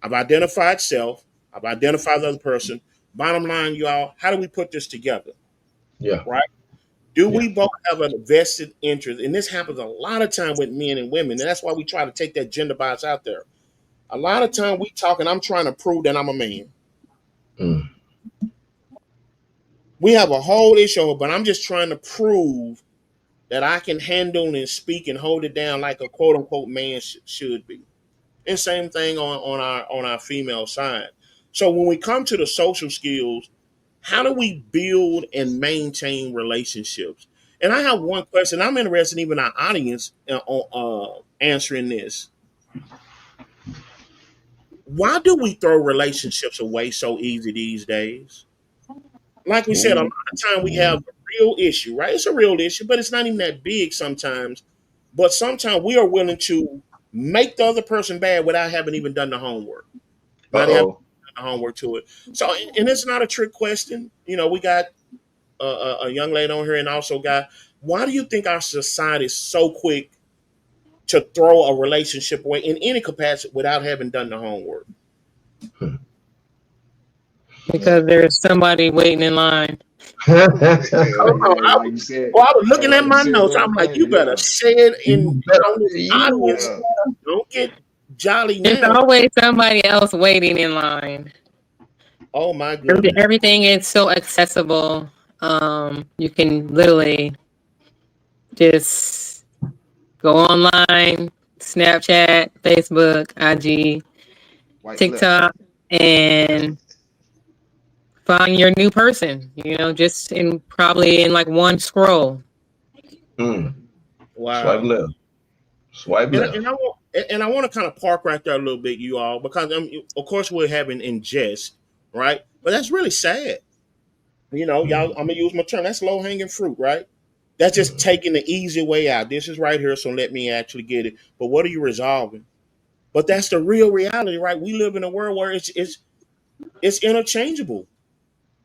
I've identified self. I've identified the other person. Bottom line, y'all, how do we put this together? Yeah. Right? Do we both have a vested interest? And this happens a lot of time with men and women. And that's why we try to take that gender bias out there. A lot of time we talk and I'm trying to prove that I'm a man. We have a whole issue, but I'm just trying to prove that I can handle and speak and hold it down like a quote unquote man should be. And same thing on our female side. So when we come to the social skills, how do we build and maintain relationships? And I have one question. I'm interested, even our audience, answering this. Why do we throw relationships away so easy these days? Like we said, a lot of time we have a real issue, right? It's a real issue, but it's not even that big sometimes. But sometimes we are willing to make the other person bad without having even done the homework. Not having done the homework to it. So, and it's not a trick question. You know, we got a young lady on here and also got, why do you think our society is so quick to throw a relationship away in any capacity without having done the homework? Because there's somebody waiting in line. Like you said, I was looking at you my said notes. the I'm other like, day, you better say it in on this audience. Yeah. Don't get jolly There's now. always somebody else waiting in line. Oh my goodness. Everything is so accessible. You can literally just go online, Snapchat, Facebook, IG, White TikTok, and find your new person, just probably in like one scroll. Wow. Swipe left. Swipe left. And I want to kind of park right there a little bit, you all, because of course we're having in jest, right? But that's really sad. Y'all, I'm gonna use my term. That's low hanging fruit, right? That's just taking the easy way out. This is right here, so let me actually get it. But what are you resolving? But that's the real reality, right? We live in a world where it's interchangeable,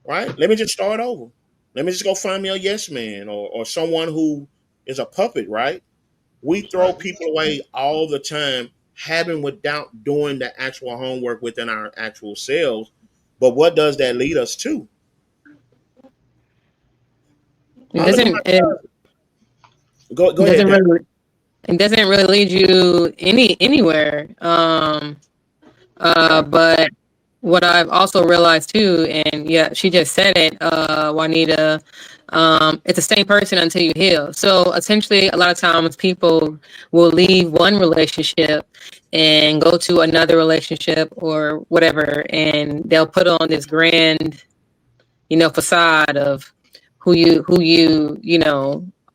right? Let me just start over. Let me just go find me a yes man or someone who is a puppet, right? We throw people away all the time, having without doing the actual homework within our actual selves. But what does that lead us to? It doesn't. Go ahead. It doesn't really lead you anywhere. But what I've also realized too, and yeah, she just said it, Juanita, it's the same person until you heal. So essentially, a lot of times people will leave one relationship and go to another relationship or whatever, and they'll put on this grand, facade of who you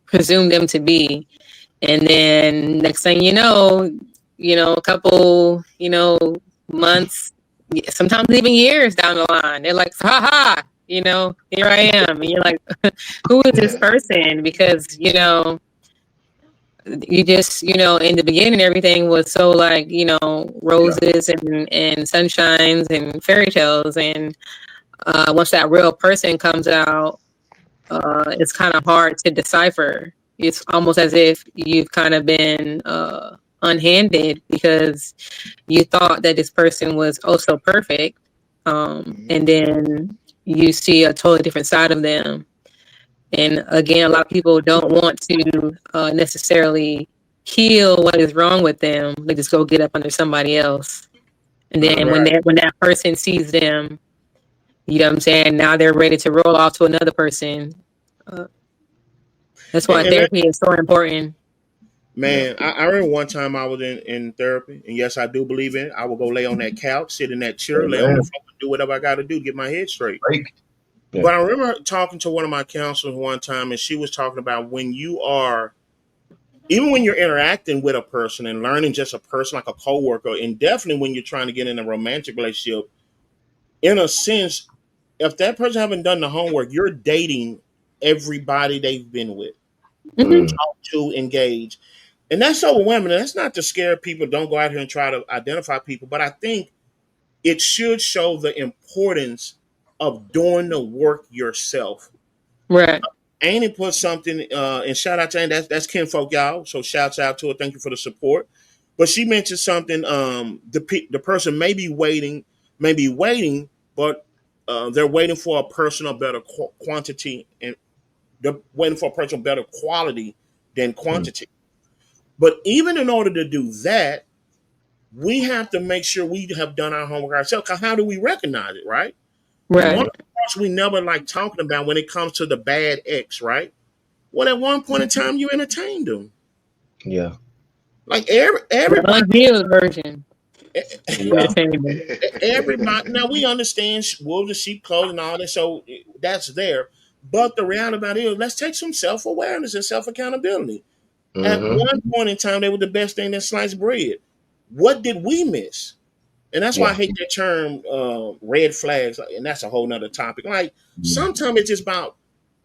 presume them to be. And then next thing a couple, months, sometimes even years down the line, they're like, ha ha, here I am. And you're like, who is this person? Because, you just, in the beginning, everything was so like, roses and sunshines and fairy tales. And once that real person comes out, it's kind of hard to decipher. It's almost as if you've kind of been unhanded because you thought that this person was oh so perfect. And then you see a totally different side of them. And again, a lot of people don't want to necessarily heal what is wrong with them. They just go get up under somebody else. And then when that person sees them, you know what I'm saying? Now they're ready to roll off to another person. That's why therapy is so important. Man, I remember one time I was in therapy, and yes, I do believe in it. I would go lay on that couch, sit in that chair, lay on the floor, do whatever I got to do to get my head straight. Yeah. But I remember talking to one of my counselors one time, and she was talking about when even when you're interacting with a person and learning just a person like a coworker, and definitely when you're trying to get in a romantic relationship, in a sense, if that person haven't done the homework, you're dating everybody they've been with, talk to, engage. And that's overwhelming. And that's not to scare people. Don't go out here and try to identify people. But I think it should show the importance of doing the work yourself. Right. Annie put something, and shout out to Annie. That's kinfolk, y'all. So shouts out to her. Thank you for the support. But she mentioned something. The person may be waiting, but they're waiting for a person of better quantity, and they're waiting for a person of better quality than quantity. But even in order to do that, we have to make sure we have done our homework ourselves. Because how do we recognize it, right? Right. One of the parts we never like talking about when it comes to the bad ex, right? Well, at one point in time, you entertained them. Yeah. Like everybody. Unhealed version. Yeah. Everybody. Now we understand wolves and sheep clothing and all that, so that's there. But the reality about it is, let's take some self awareness and self accountability. At one point in time, they were the best thing that sliced bread. What did we miss? And that's why I hate that term red flags. And that's a whole nother topic. Like sometimes it's just about,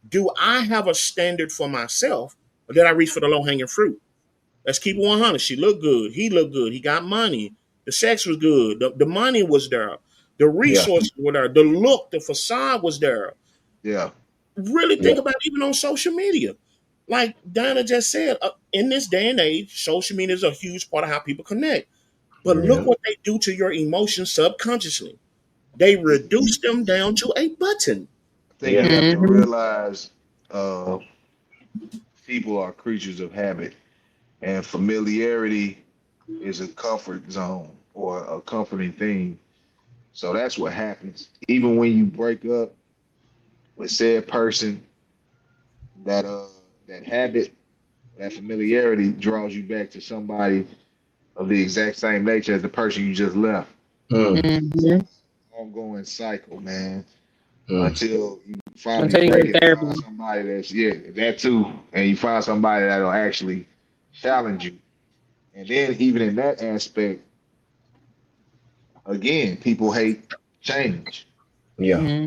do I have a standard for myself, or did I reach for the low hanging fruit? Let's keep it 100. She looked good. He looked good. He got money. The sex was good. The money was there. The resources were there. The look, the facade was there. Yeah. Really think about it, even on social media. Like Donna just said, in this day and age, social media is a huge part of how people connect. But look what they do to your emotions subconsciously. They reduce them down to a button. I think you have to realize people are creatures of habit, and familiarity is a comfort zone or a comforting thing. So that's what happens. Even when you break up with said person, that that habit, that familiarity draws you back to somebody of the exact same nature as the person you just left. Ongoing cycle, man. Until you finally break it and find somebody that's that too, and you find somebody that'll actually challenge you. And then even in that aspect, again, people hate change. Yeah.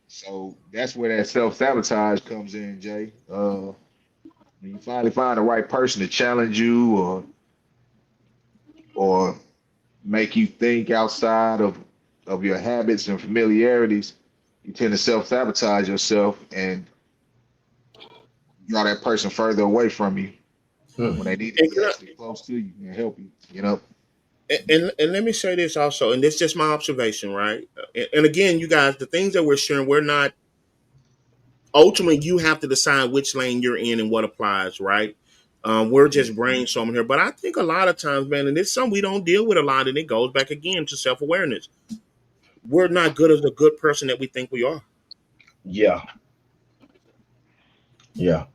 So that's where that self sabotage comes in, Jay. When you finally find the right person to challenge you or make you think outside of your habits and familiarities, you tend to self sabotage yourself and draw that person further away from you when they need to be actually close to you and help you. You know. And let me say this also, and this is just my observation, right? And again, you guys, the things that we're sharing, we're not ultimately. You have to decide which lane you're in and what applies, right? We're just brainstorming here, but I think a lot of times, man, and it's something we don't deal with a lot, and it goes back again to self awareness. We're not good as the good person that we think we are. Yeah. Yeah.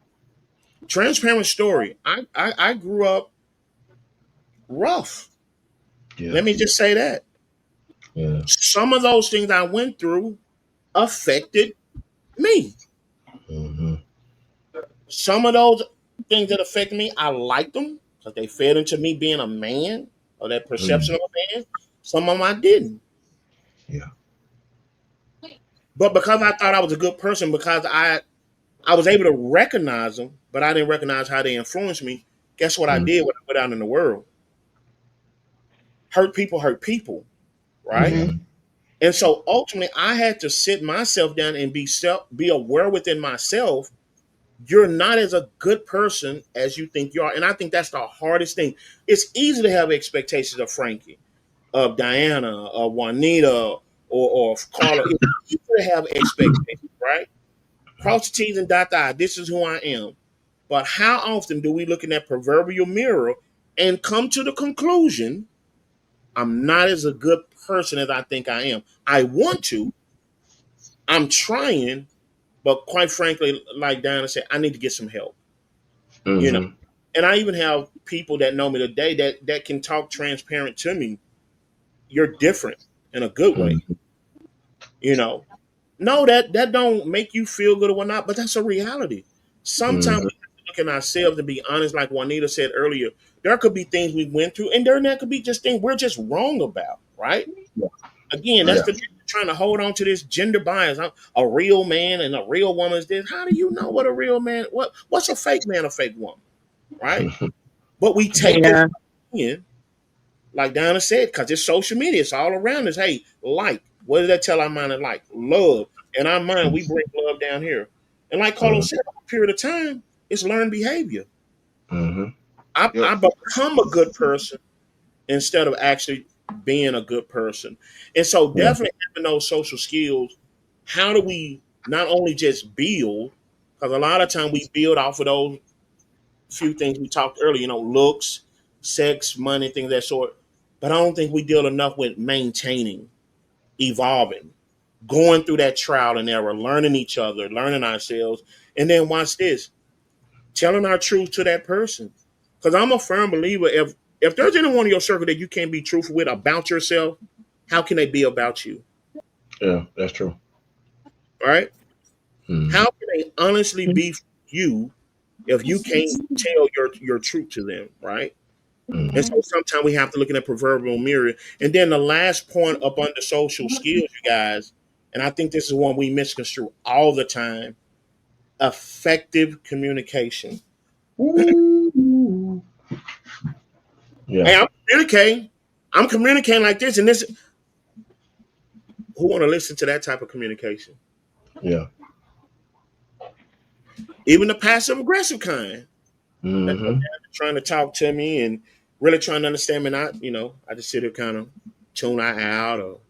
Transparent story. I grew up rough. Yeah. Let me just say that. Yeah. Some of those things I went through affected me. Some of those things that affected me, I liked them because they fed into me being a man or that perception of a man. Some of them I didn't. Yeah. But because I thought I was a good person, because I was able to recognize them, but I didn't recognize how they influenced me. Guess what I did when I went out in the world? Hurt people, right? Mm-hmm. Mm-hmm. And so ultimately, I had to sit myself down and be aware within myself. You're not as a good person as you think you are, and I think that's the hardest thing. It's easy to have expectations of Frankie, of Diana, of Juanita, or of Carla. It's easy to have expectations, right? Cross the T's and dot the I. This is who I am. But how often do we look in that proverbial mirror and come to the conclusion, I'm not as a good person as I think I am? I want to, I'm trying, but quite frankly, like Diana said, I need to get some help. You know, Mm-hmm. and I even have people that know me today that can talk transparent to me. You're different in a good way. Mm-hmm. You know, no, that don't make you feel good or whatnot, but that's a reality. Sometimes Mm-hmm. we have to look at ourselves and be honest, like Juanita said earlier. There could be things we went through, and there could be just things we're just wrong about, right? Again, that's Yeah. the trying to hold on to this gender bias. I'm a real man and a real woman is this. How do you know what a real man? What's a fake man, a fake woman, right? Mm-hmm. But we take this Yeah. in, like Donna said, because it's social media. It's all around us. Hey, like, what does that tell our mind? Like love. In our mind, we bring love down here. And like Carlos said, over a period of time, it's learned behavior. Mm-hmm. I Yep. become a good person instead of actually being a good person. And so Yeah. definitely having those social skills, how do we not only just build, because a lot of time we build off of those few things we talked earlier, looks, sex, money, things of that sort. But I don't think we deal enough with maintaining, evolving, going through that trial and error, learning each other, learning ourselves. And then watch this, telling our truth to that person. Because I'm a firm believer, if there's anyone in your circle that you can't be truthful with about yourself, how can they be about you? Yeah. That's true. Right? Mm-hmm. How can they honestly be you if you can't tell your truth to them, right? And Mm-hmm. so sometimes we have to look in that proverbial mirror. And then the last point up under social skills, you guys, and I think this is one we misconstrue all the time: effective communication. Ooh. Yeah. Hey, I'm communicating. I'm communicating like this, and this. Who want to listen to that type of communication? Yeah. Even the passive aggressive kind. That Mm-hmm. trying to talk to me and really trying to understand me. Not, I just sit here kind of tune I out or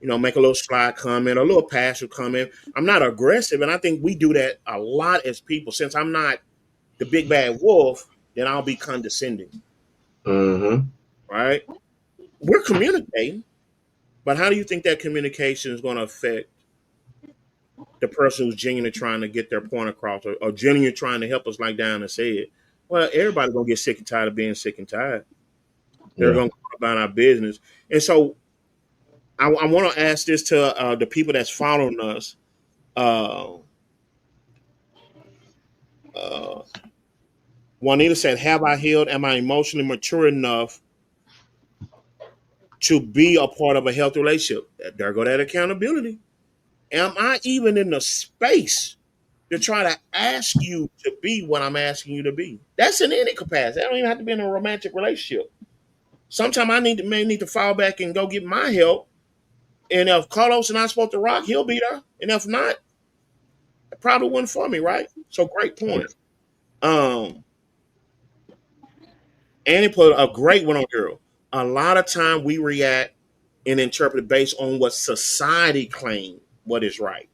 make a little sly comment, a little passive comment. I'm not aggressive, and I think we do that a lot as people. Since I'm not the big bad wolf, then I'll be condescending, Mm-hmm. right? We're communicating, but how do you think that communication is going to affect the person who's genuinely trying to get their point across or genuinely trying to help us, like Diana said? Well, everybody's going to get sick and tired of being sick and tired. They're Yeah. going to go about our business. And so I want to ask this to the people that's following us. Uh, uh, Juanita said, "Have I healed? Am I emotionally mature enough to be a part of a healthy relationship?" There go that accountability. Am I even in the space to try to ask you to be what I'm asking you to be? That's in any capacity. I don't even have to be in a romantic relationship. Sometimes may need to fall back and go get my help. And if Carlos and I supposed to rock, he'll be there. And if not, it probably wasn't for me, right? So great Yeah. point. Um, and he put a great one on girl. A lot of time we react and interpret based on what society claims what is right.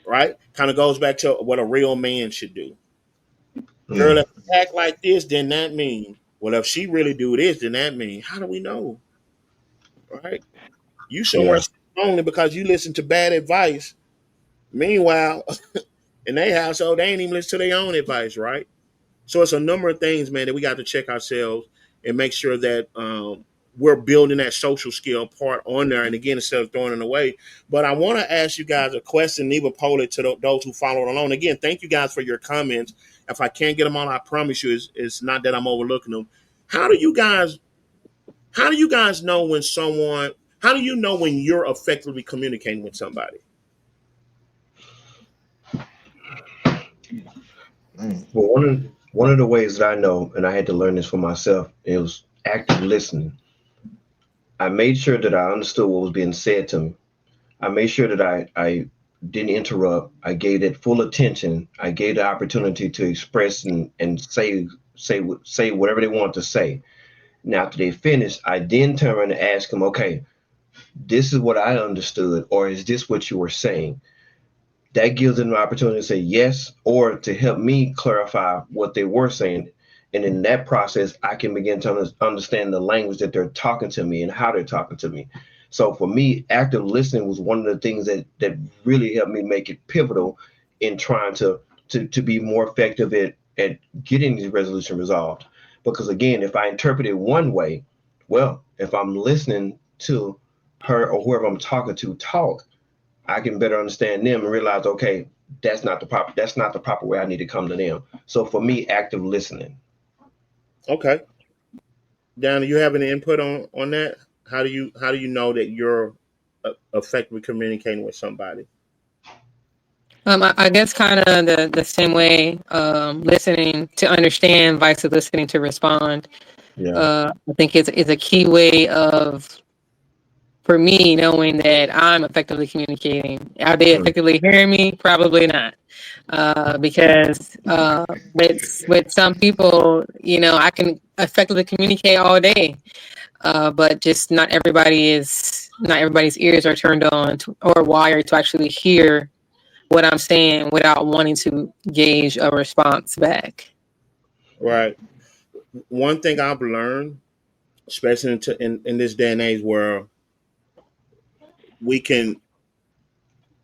Right? Kind of goes back to what a real man should do. Girl, Yeah. if you act like this, then that means, well, if she really do this, then that means, how do we know? Right? You somewhere Yeah. sitting lonely because you listen to bad advice. Meanwhile, in their household, they ain't even listen to their own advice, right? So it's a number of things, man, that we got to check ourselves and make sure that we're building that social skill part on there. And again, instead of throwing it away, but I want to ask you guys a question, leave a poll it to those who followed along. Again, thank you guys for your comments. If I can't get them on, I promise you, it's not that I'm overlooking them. How do you guys, how do you guys know when someone, how do you know when you're effectively communicating with somebody? Well, one of the ways that I know, and I had to learn this for myself, it was active listening. I made sure that I understood what was being said to me. I made sure that I didn't interrupt. I gave it full attention. I gave the opportunity to express and say whatever they wanted to say. Now, after they finished, I then turn around and ask them, okay, this is what I understood, or is this what you were saying? That gives them the opportunity to say yes, or to help me clarify what they were saying. And in that process, I can begin to understand the language that they're talking to me and how they're talking to me. So for me, active listening was one of the things that really helped me make it pivotal in trying to be more effective at getting these resolution resolved. Because again, if I interpret it one way, well, if I'm listening to her or whoever I'm talking to talk, I can better understand them and realize, okay, that's not the proper way I need to come to them. So for me, active listening. Okay. Dan, do you have any input on that? How do you know that you're effectively communicating with somebody? I guess kind of the same way, listening to understand versus listening to respond. Yeah. I think it's a key way of, for me, knowing that I'm effectively communicating. Are they Mm. effectively hearing me? Probably not. Because with some people, I can effectively communicate all day, but just not everybody's ears are turned on or wired to actually hear what I'm saying without wanting to gauge a response back. Right. One thing I've learned, especially in this day and age where we can,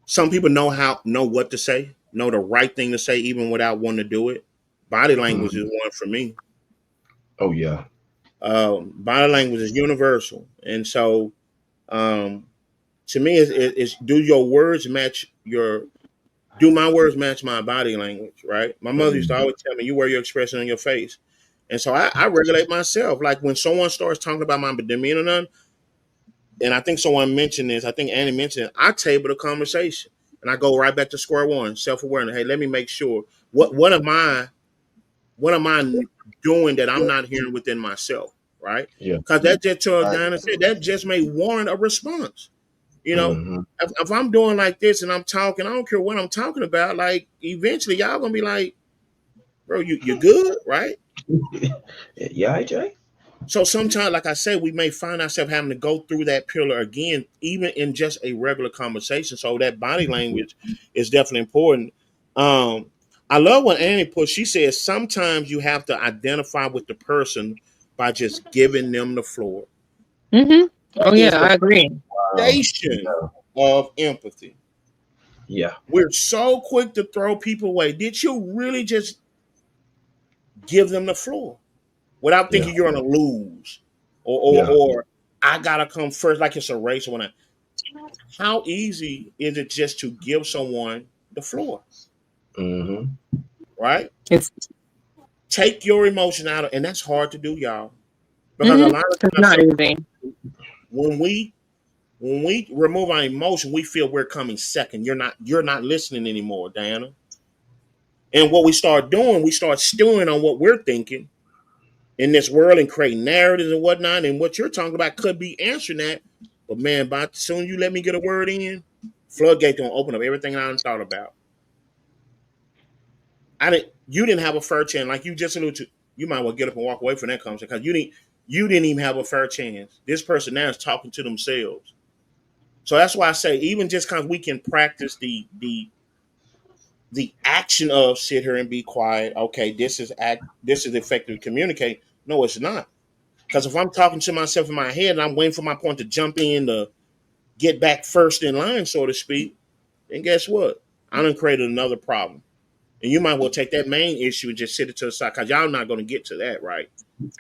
some people know what to say, know the right thing to say, even without wanting to do it. Body language is Mm. one for me. Oh yeah. Body language is universal, and so um, to me, it's do my words match my body language, right? My mother used to Mm. always tell me, "You wear your expression on your face," and so I regulate myself. Like when someone starts talking about my demeanor, and I think someone mentioned this. I think Annie mentioned it. I table the conversation, and I go right back to square one, self awareness. Hey, let me make sure what am I doing that I'm not hearing within myself, right? Yeah. Because that just to Right. Diana said that just may warrant a response. You know, Hmm. if I'm doing like this and I'm talking, I don't care what I'm talking about. Like eventually, y'all gonna be like, "Bro, you good, right?" Yeah, AJ. So sometimes, like I said, we may find ourselves having to go through that pillar again, even in just a regular conversation. So that body language is definitely important. Um, I love what Annie put. She says sometimes you have to identify with the person by just giving them the floor. Mm-hmm. That Oh is yeah, the I agree. foundation Yeah. of empathy. Yeah. We're so quick to throw people away. Did you really just give them the floor without Yeah. thinking you're gonna lose, or or, Yeah. or I gotta come first, like it's a race? When how easy is it just to give someone the floor, Hmm. right? It's Take your emotion out of, and that's hard to do, y'all, because a mm-hmm. lot of It's times not easy. when we when we remove our emotion, we feel we're coming second. You're not listening anymore, Diana. And what we start doing, we start stewing on what we're thinking in this world and create narratives and whatnot. And what you're talking about could be answering that. But man, by soon you let me get a word in, floodgate gonna open up everything I hadn't thought about. You didn't have a fair chance, like you just alluded to. You might well get up and walk away from that conversation because you didn't even have a fair chance. This person now is talking to themselves. So that's why I say, even just because we can practice the action of sit here and be quiet. Okay, this is effective communicate. No, it's not. Because if I'm talking to myself in my head and I'm waiting for my point to jump in to get back first in line, so to speak, then guess what? I done created another problem. And you might well take that main issue and just sit it to the side because y'all not going to get to that, right?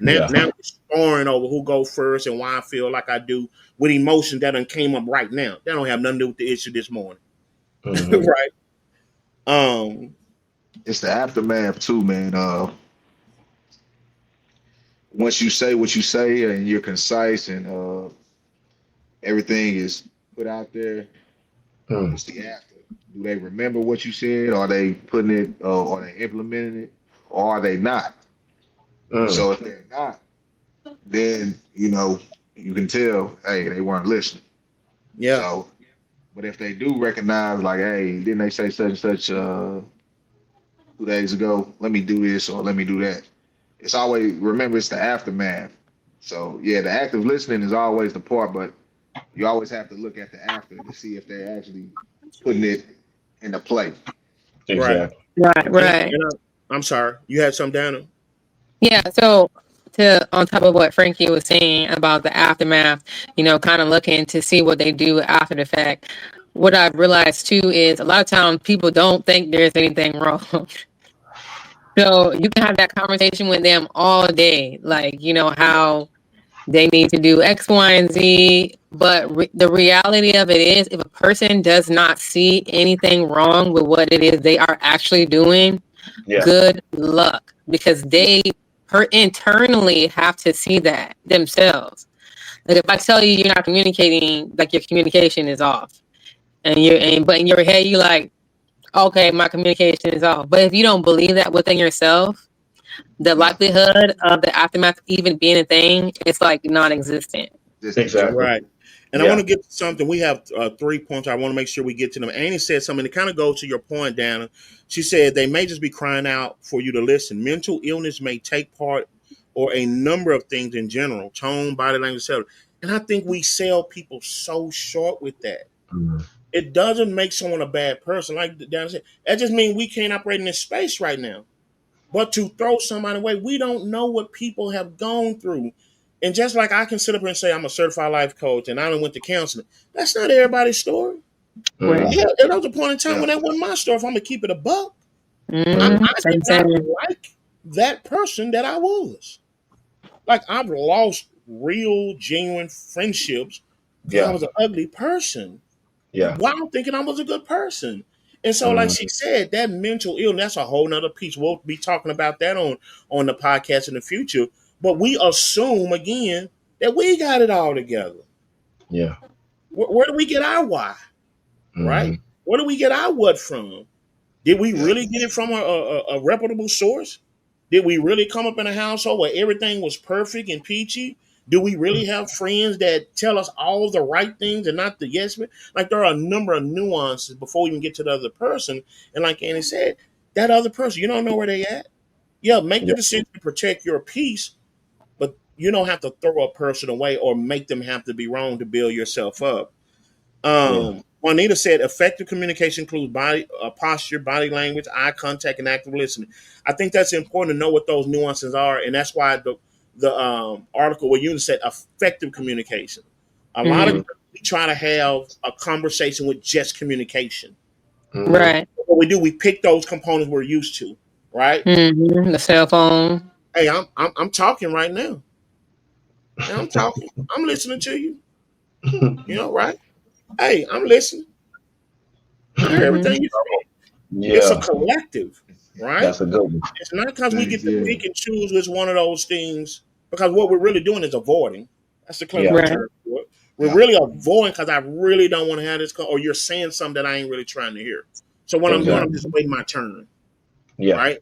Now, Yeah. now it's sparring over who go first and why I feel like I do with emotion that done came up right now. That don't have nothing to do with the issue this morning, Mm-hmm. right? Um, It's the aftermath too, man. Once you say what you say and you're concise and everything is put out there, Mm. it's the after. Do they remember what you said? Are they putting it? Are they implementing it? Or are they not? Mm. So if they're not, then you can tell, hey, they weren't listening. yeah, So, but if they do recognize, like, hey, didn't they say such and such 2 days ago? Let me do this or let me do that. It's always remember it's the aftermath. So yeah, the active listening is always the part, but you always have to look at the after to see if they're actually putting it into play. right. Exactly. Right, right. I'm sorry, you had some down. Yeah, so to on top of what Frankie was saying about the aftermath, kind of looking to see what they do after the fact. What I've realized too is a lot of times people don't think there's anything wrong. So you can have that conversation with them all day, like, how they need to do X, Y, and Z. But the reality of it is, if a person does not see anything wrong with what it is they are actually doing, Yeah. good luck, because they internally have to see that themselves. Like if I tell you you're not communicating, like your communication is off, but in your head you're like, okay, my communication is off. But if you don't believe that within yourself, the Yeah, likelihood of the aftermath even being a thing is like non-existent. just yeah, Exactly. Right. And I want Yeah. to get to something. We have 3 points. I want to make sure we get to them. Annie said something that kind of goes to your point, Dana. She said they may just be crying out for you to listen. Mental illness may take part or a number of things in general, tone, body language, etc. And I think we sell people so short with that. Mm. It doesn't make someone a bad person. Like Dana said, that just means we can't operate in this space right now. But to throw somebody away, we don't know what people have gone through. And just like I can sit up here and say I'm a certified life coach and I done went to counseling, that's not everybody's story. Right. Mm. Hell, there was a point in time yeah, when that wasn't my story. If I'm gonna keep it a buck, Mm. I did Same, not same. like that person that I was. Like I've lost real, genuine friendships because I Yeah. was an ugly person Yeah. while thinking I was a good person. And so, like Mm. she said, that mental illness, that's a whole nother piece. We'll be talking about that on the podcast in the future. But we assume again that we got it all together. Yeah. Where do we get our why? Right? Mm. Where do we get our what from? Did we yeah, really get it from a reputable source? Did we really come up in a household where everything was perfect and peachy? Do we really have friends that tell us all the right things and not the yes men? Like there are a number of nuances before we even get to the other person. And like Annie said, that other person, you don't know where they at. Yeah, make the Yeah. decision to protect your peace, but you don't have to throw a person away or make them have to be wrong to build yourself up. Yeah. Juanita said effective communication includes body posture, body language, eye contact, and active listening. I think that's important to know what those nuances are, and that's why the article where you said effective communication. A lot of Mm-hmm. Mm. times we try to have a conversation with just communication. Mm. Right. What we do, we pick those components we're used to, right? The cell phone. Hey, I'm talking right now. Hey, I'm talking. I'm listening to you. You know, right? Hey, I'm listening. I hear Mm-hmm. everything you're saying. It's a Yeah. collective, right? That's a good one. It's not because we get thanks, to yeah, pick and choose which one of those things, because what we're really doing is avoiding. That's the Yeah. clinical Right. term for it. We're yeah, really avoiding because I really don't want to have this, or you're saying something that I ain't really trying to hear. So what I'm doing, I'm Exactly. just waiting my turn, Yeah. right?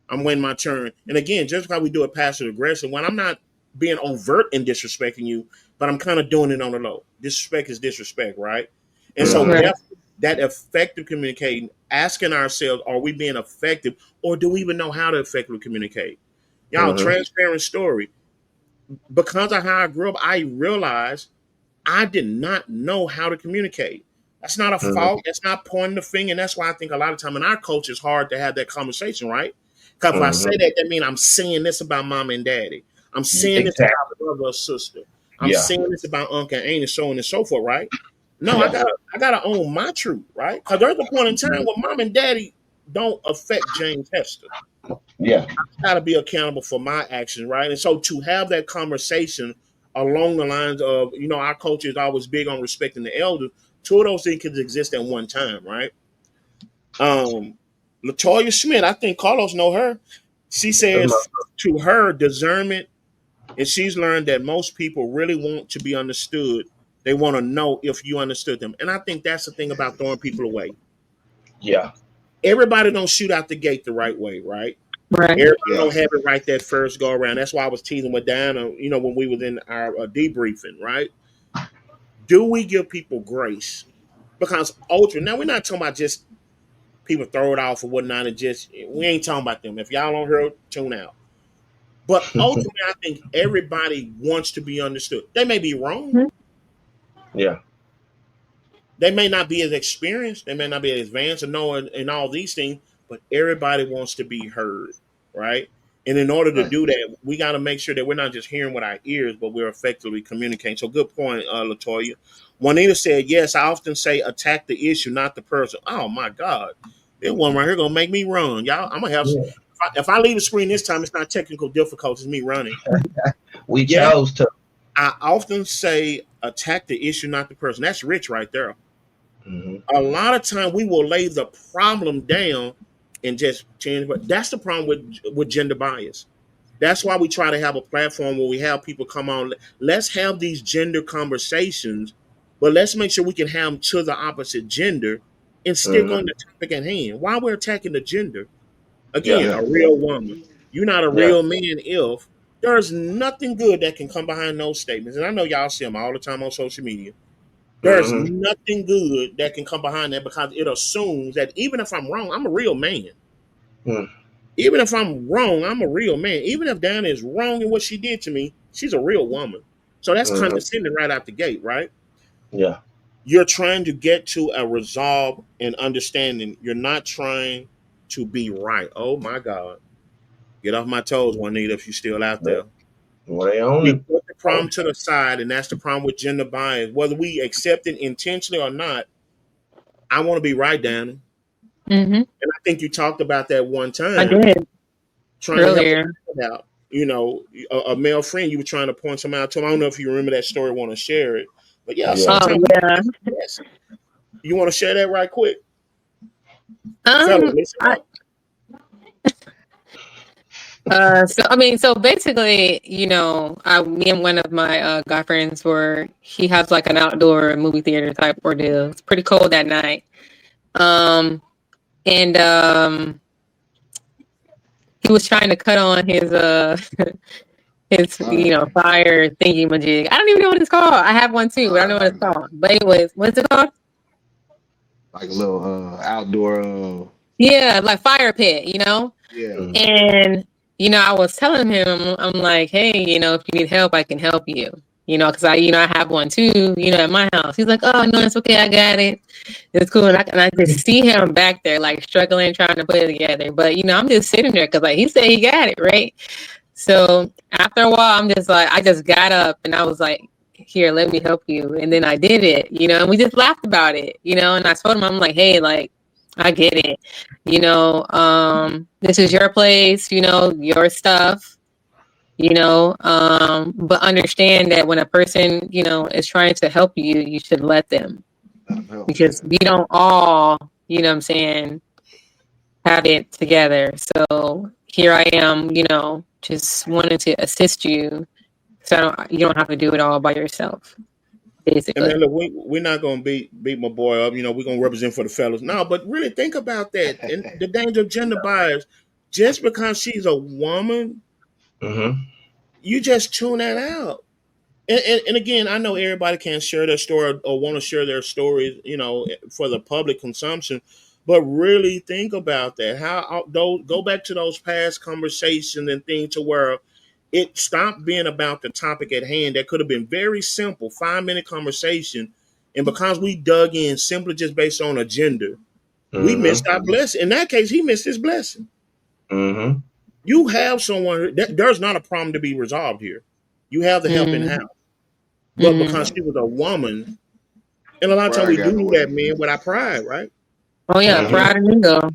I'm waiting my turn. And again, just because we do it passive aggressive, when I'm not being overt in disrespecting you, but I'm kind of doing it on the low. Disrespect is disrespect, right? And so Mm-hmm. Right. definitely that effective communicating, asking ourselves, are we being effective or do we even know how to effectively communicate? Y'all, Mm-hmm. transparent story. Because of how I grew up, I realized I did not know how to communicate. That's not a Mm-hmm. fault. That's not pointing the finger. And that's why I think a lot of time in our culture it's hard to have that conversation, right? Because if I say Mm-hmm. that, that means I'm saying this about mom and daddy. I'm saying this Exactly. about brother or sister. I'm Yeah. saying this about uncle and aunt and so on and so forth, right? No, Yeah. I gotta own my truth, right? Because there's a point in time where mom and daddy, don't affect James Hester. Yeah. I got to be accountable for my actions, right? And so to have that conversation along the lines of, our culture is always big on respecting the elders. Two of those things can exist at one time, right? Latoya Smith, I think Carlos know her. She That's my, says to her discernment, and she's learned that most people really want to be understood. They want to know if you understood them. And I think that's the thing about throwing people away. yeah. Everybody don't shoot out the gate the right way, right? Right. Everybody Yeah. don't have it right that first go around. That's why I was teasing with Diana, when we was in our debriefing, right? Do we give people grace? Because ultimately, now we're not talking about just people throw it off or whatnot, and we ain't talking about them. If y'all don't hear, tune out. But ultimately, I think everybody wants to be understood. They may be wrong. Yeah. They may not be as experienced. They may not be as advanced or knowing and all these things, but everybody wants to be heard, right? And in order to Right. do that, we got to make sure that we're not just hearing with our ears, but we're effectively communicating. So, good point, Latoya. Juanita said, "Yes, I often say attack the issue, not the person." Oh my God, this one right here gonna make me run, y'all. I'm gonna have. Yeah. If I leave the screen this time, it's not technical difficulties. It's me running. We Yeah, chose to. I often say attack the issue, not the person. That's rich right there. Mm-hmm. A lot of time we will lay the problem down and just change. But that's the problem with gender bias. That's why we try to have a platform where we have people come on. Let's have these gender conversations, but let's make sure we can have them to the opposite gender and stick Mm-hmm. on the topic at hand. Why we're attacking the gender? Yeah. Again, Yeah. a real woman. You're not a Yeah. real man if there's nothing good that can come behind those statements. And I know y'all see them all the time on social media. There's Mm-hmm. nothing good that can come behind that because it assumes that even if I'm wrong, I'm a real man. Mm-hmm. Even if I'm wrong, I'm a real man. Even if Diana is wrong in what she did to me, she's a real woman. So that's Mm-hmm. condescending right out the gate, right? Yeah. You're trying to get to a resolve and understanding. You're not trying to be right. Oh my God. Get off my toes, Juanita, if you're still out there. Well, they own We it. put the problem to the side, and that's the problem with gender bias. Whether we accept it intentionally or not, I want to be right, Diana. Mm-hmm. And I think you talked about that one I time, did trying to help a earlier. friend out. A male friend, you were trying to point something out to him. I don't know if you remember that story, want to share it. But yeah, Yeah. Oh sometimes yeah. yes. You want to share that right quick? Fella, Um. listen I, up. So I mean, so basically, me and one of my guy friends he has like an outdoor movie theater type ordeal. It's pretty cold that night. Um, and he was trying to cut on his his Fine. fire thingy majig. I don't even know what it's called. I have one too, but I don't know what Like it's called. But anyways, what's it called? like a little outdoor. Yeah, like fire pit. Yeah. Mm-hmm. And, I was telling him, I'm like, hey, if you need help, I can help you. Because I have one too, at my house. He's like, oh, no, it's okay. I got it. It's cool. And I just see him back there, like struggling, trying to put it together. But, I'm just sitting there because, like, he said he got it, right? So after a while, I'm just like, I just got up and I was like, here, let me help you. And then I did it, and we just laughed about it, and I told him, I'm like, hey, like, I get it. This is your place, your stuff, but understand that when a person, is trying to help you, you should let them Let him help. Yeah. because we don't all, what I'm saying, have it together. So here I am, just wanting to assist you so you don't have to do it all by yourself, And basically. man, look, we're not gonna beat my boy up. We're gonna represent for the fellas. No, but really think about that. And the danger of gender bias, just because she's a woman, Mm-hmm. you just tune that out. And again, I know everybody can't share their story or want to share their stories, for the public consumption. But really think about that. How those go back to those past conversations and things to where it stopped being about the topic at hand. That could have been very simple, 5 minute conversation, and because we dug in simply just based on agenda, we Mm-hmm. missed our blessing. In that case, he missed his blessing. Mm-hmm. You have someone that there's not a problem to be resolved here. You have the help in Mm-hmm. house. But Mm-hmm. because she was a woman, and a lot of times Pride we got in do the that, way. man, with our pride, right? Oh yeah, Mm-hmm. pride and ego.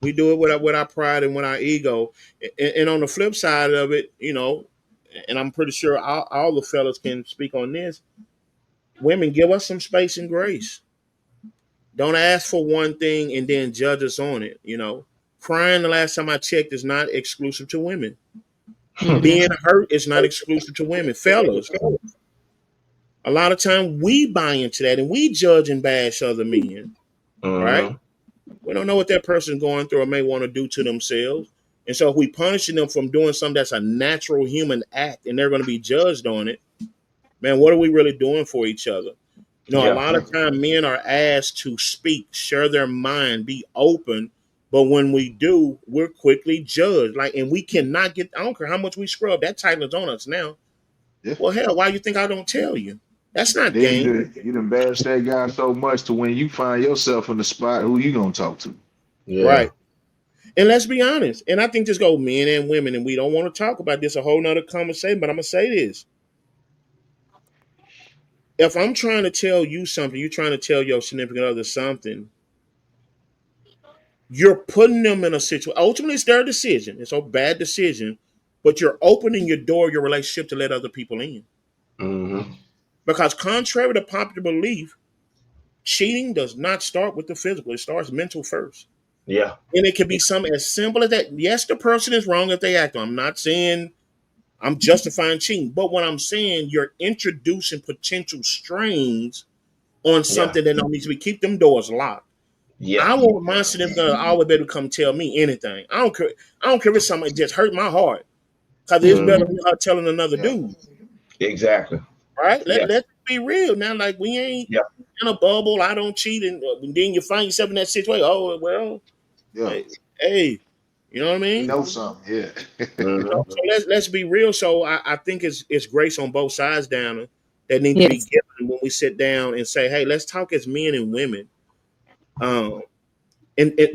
We do it with our pride and with our ego. And on the flip side of it, and I'm pretty sure all the fellas can speak on this. Women, give us some space and grace. Don't ask for one thing and then judge us on it. Crying the last time I checked is not exclusive to women. Mhm. Being hurt is not exclusive to women. Fellas, a lot of time we buy into that and we judge and bash other men, right? Mm-hmm. We don't know what that person's going through or may want to do to themselves. And so if we punishing them from doing something that's a natural human act and they're going to be judged on it, man, what are we really doing for each other? A Yeah. lot of time men are asked to speak, share their mind, be open. But when we do, we're quickly judged. And we cannot get, I don't care how much we scrub, that title's on us now. Yeah. Well, hell, why you think I don't tell you? That's And not then game. you done bash that guy so much to when you find yourself in the spot, who you gonna talk to? Yeah. Right. And let's be honest. And I think this goes men and women, and we don't want to talk about this a whole nother conversation, but I'm going to say this. If I'm trying to tell you something, you're trying to tell your significant other something, you're putting them in a situation. Ultimately, it's their decision. It's a bad decision, but you're opening your door, your relationship to let other people in. Mm-hmm. Because contrary to popular belief, cheating does not start with the physical. It starts mental first. Yeah. And it can be something as simple as that. Yes, the person is wrong if they act on. I'm not saying I'm justifying cheating, but what I'm saying, you're introducing potential strains on Yeah. something that don't need to be. Keep them doors locked. Yeah. I want my significant other always be able to come tell me anything. I don't care. I don't care if it's something that just hurt my heart. Because it's better Mm-hmm. than her telling another Yeah. dude. Exactly. Right? Yeah. Let's be real now. Like, we ain't Yeah. in a bubble. I don't cheat. And then you find yourself in that situation. Oh, well, Yeah. hey, you know what I You mean? know something, yeah. Mm-hmm. So let's be real. So I think it's grace on both sides, Dana, that need to be Yes. given when we sit down and say, hey, let's talk as men and women. Um,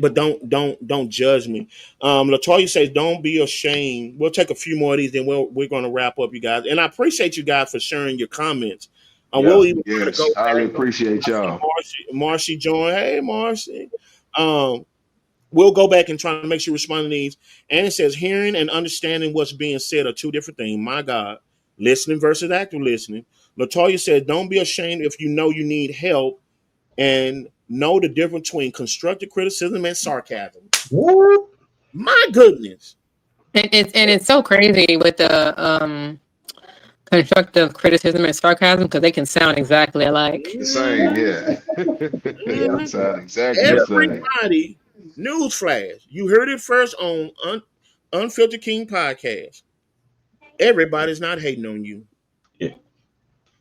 but don't judge me. Latoya says, don't be ashamed. We'll take a few more of these, then we're going to wrap up, you guys. And I appreciate you guys for sharing your comments. Yeah. We'll even try to go Yes, highly back. appreciate I see y'all. Marcy joined. Hey, Marcy. Um, we'll go back and try to make sure we respond to these. And it says, hearing and understanding what's being said are two different things. My God, listening versus active listening. Latoya said, don't be ashamed if you know you need help and know the difference between constructive criticism and sarcasm. Whoop. My goodness. And it's so crazy with the constructive criticism and sarcasm because they can sound exactly alike. The same, Mhm, yeah. Yeah. mhm. Sound exactly the Yeah. same. Everybody, newsflash, you heard it first on Unfiltered King podcast. Everybody's not hating on you. Yeah.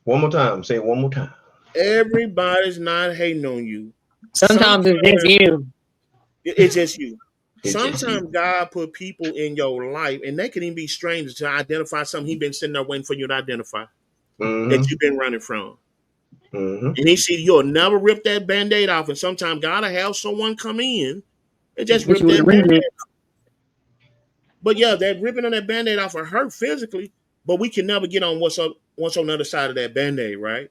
One more time. Say it one more time. Everybody's not hating on you. Sometimes Sometimes it's just you. it's just you. It's just you. Sometimes God put people in your life, and they can even be strangers, to identify something He been sitting there waiting for you to identify that Mm-hmm. you've been running from. Mm-hmm. And He see you'll never rip that band-aid off. And sometimes God will have someone come in and just But rip you would that remove band-aid. it. But yeah, that ripping on that band-aid off will hurt physically, but we can never get on what's on the other side of that band-aid, right?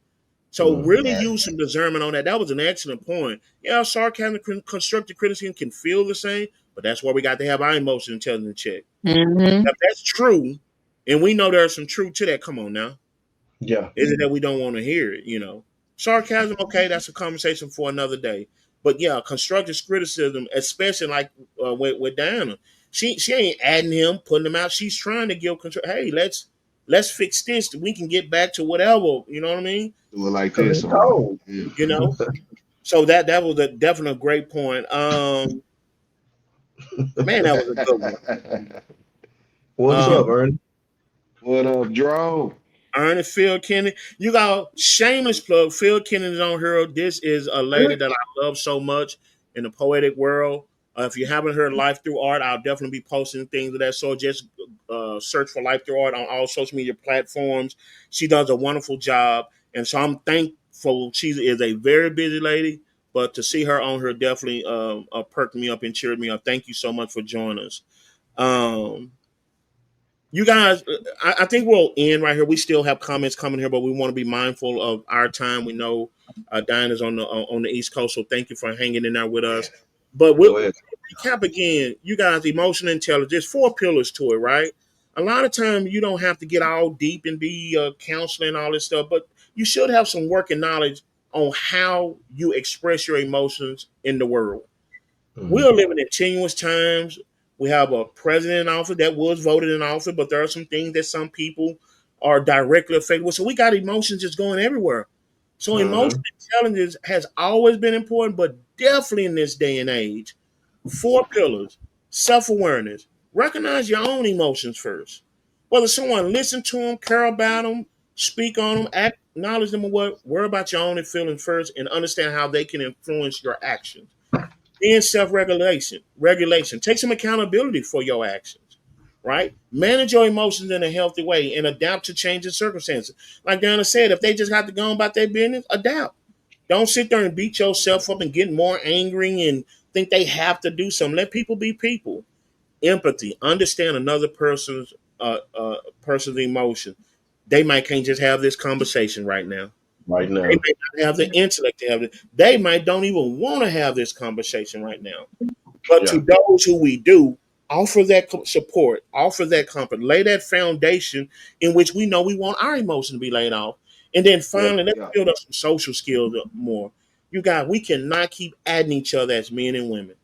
So Mm-hmm. really Right. use some discernment on that. That was an excellent point. Yeah, sarcasm and constructive criticism can feel the same, but that's why we got to have our emotional intelligence check. Hmm. If that's true, and we know there's some truth to that, come on now. Yeah. Is it that we don't want to hear it? Sarcasm, okay, that's a conversation for another day. But yeah, constructive criticism, especially like with Diana, she ain't adding him, putting him out. She's trying to give control. Hey, let's fix this. We can get back to whatever. You know what I mean? Do it like Because this it's or cold. yeah. You know. So that was a definite great point. Man, that was a good one. What's Um, up, Ernie? What up, Dro? Ernest Phil Kenny. You got shameless plug. Phil Kenny is on here. This is a lady that I love so much in the poetic world. If you haven't heard Life Through Art, I'll definitely be posting things of that sort. Just search for Life Through Art on all social media platforms. She does a wonderful job. And so I'm thankful. She is a very busy lady, but to see her on here definitely perked me up and cheered me up. Thank you so much for joining us. Um, you guys, I think we'll end right here. We still have comments coming here, but we want to be mindful of our time. We know Diana's on the East Coast, so thank you for hanging in there with Yeah. us. But Go ahead. recap again, you guys, emotional intelligence, there's 4 pillars to it, right? A lot of time you don't have to get all deep and be counseling all this stuff, but you should have some working knowledge on how you express your emotions in the world. We Mhm. are living in tenuous times. We have a president in office that was voted in office, but there are some things that some people are directly affected with. So we got emotions just going everywhere. So Mhm. emotional intelligence has always been important, but definitely in this day and age. 4 pillars: self-awareness. Recognize your own emotions first. Whether someone listen to them, care about them, speak on them, acknowledge them, or what, worry about your own feelings first, and understand how they can influence your actions. Then self-regulation. Regulation. Take some accountability for your actions. Right? Manage your emotions in a healthy way and adapt to changing circumstances. Like Donna said, if they just have to go about their business, adapt. Don't sit there and beat yourself up and get more angry and think they have to do something. Let people be people. Empathy. Understand another person's emotion. They might can't just have this conversation right now. Right They now. may not have the intellect to have it. They might don't even want to have this conversation right now. But to Yeah. those who we do, offer that support, offer that comfort, lay that foundation in which we know we want our emotion to be laid off. And then Yeah. finally, let's Yeah. build up some social skills more. You guys, we cannot keep adding each other as men and women.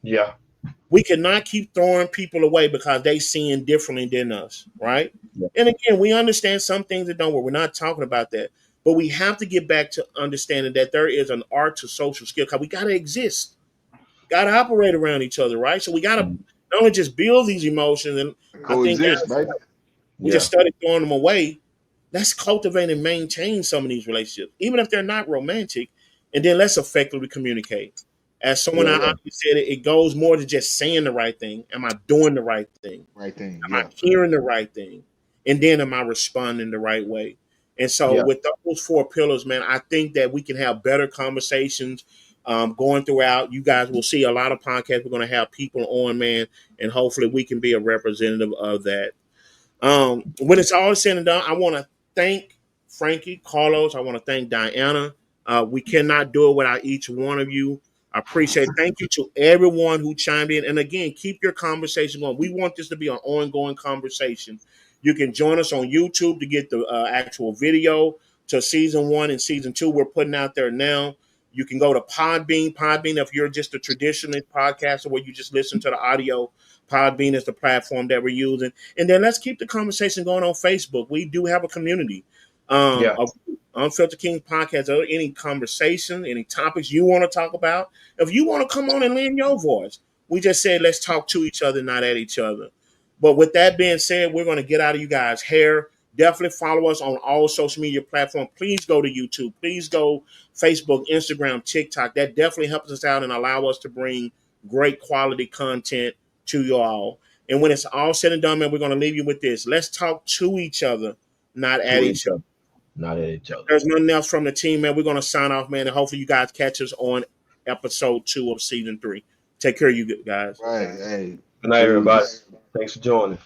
Yeah. We cannot keep throwing people away because they seeing differently than us, right? Yeah. And again, we understand some things that don't work. We're not talking about that. But we have to get back to understanding that there is an art to social skill because we got to exist, got to operate around each other, right? So we got to Mhm. not only just build these emotions, and I think Coexist, guys, baby. we just Yeah. started throwing them away. Let's cultivate and maintain some of these relationships, even if they're not romantic, and then let's effectively communicate. As someone Yeah. I said, it goes more to just saying the right thing. Am I doing the right thing? Right thing. Am I Yeah. hearing the right thing? And then am I responding the right way? And so Yeah. with those 4 pillars, man, I think that we can have better conversations going throughout. You guys will see a lot of podcasts. We're going to have people on, man, and hopefully we can be a representative of that. When it's all said and done, I want to thank Frankie, Carlos. I want to thank Diana. We cannot do it without each one of you. I appreciate it. Thank you to everyone who chimed in. And again, keep your conversation going. We want this to be an ongoing conversation. You can join us on YouTube to get the actual video to season 1 and season 2. We're putting out there now. You can go to Podbean. Podbean, if you're just a traditionalist podcaster where you just listen to the audio, Podbean is the platform that we're using. And then let's keep the conversation going on Facebook. We do have a community Yeah. of Unfiltered King podcast. Or any conversation, any topics you want to talk about. If you want to come on and lend your voice, we just said let's talk to each other, not at each other. But with that being said, we're going to get out of you guys' hair. Definitely follow us on all social media platforms. Please go to YouTube. Please go Facebook, Instagram, TikTok. That definitely helps us out and allow us to bring great quality content to you all. And when it's all said and done, man, we're going to leave you with this. Let's talk to each other, not at To each each other. other, not at each If other. there's nothing else from the team, man, we're going to sign off, man. And hopefully you guys catch us on episode 2 of season 3. Take care of you guys. Right. Hey. Good night, everybody. Peace. Thanks for joining.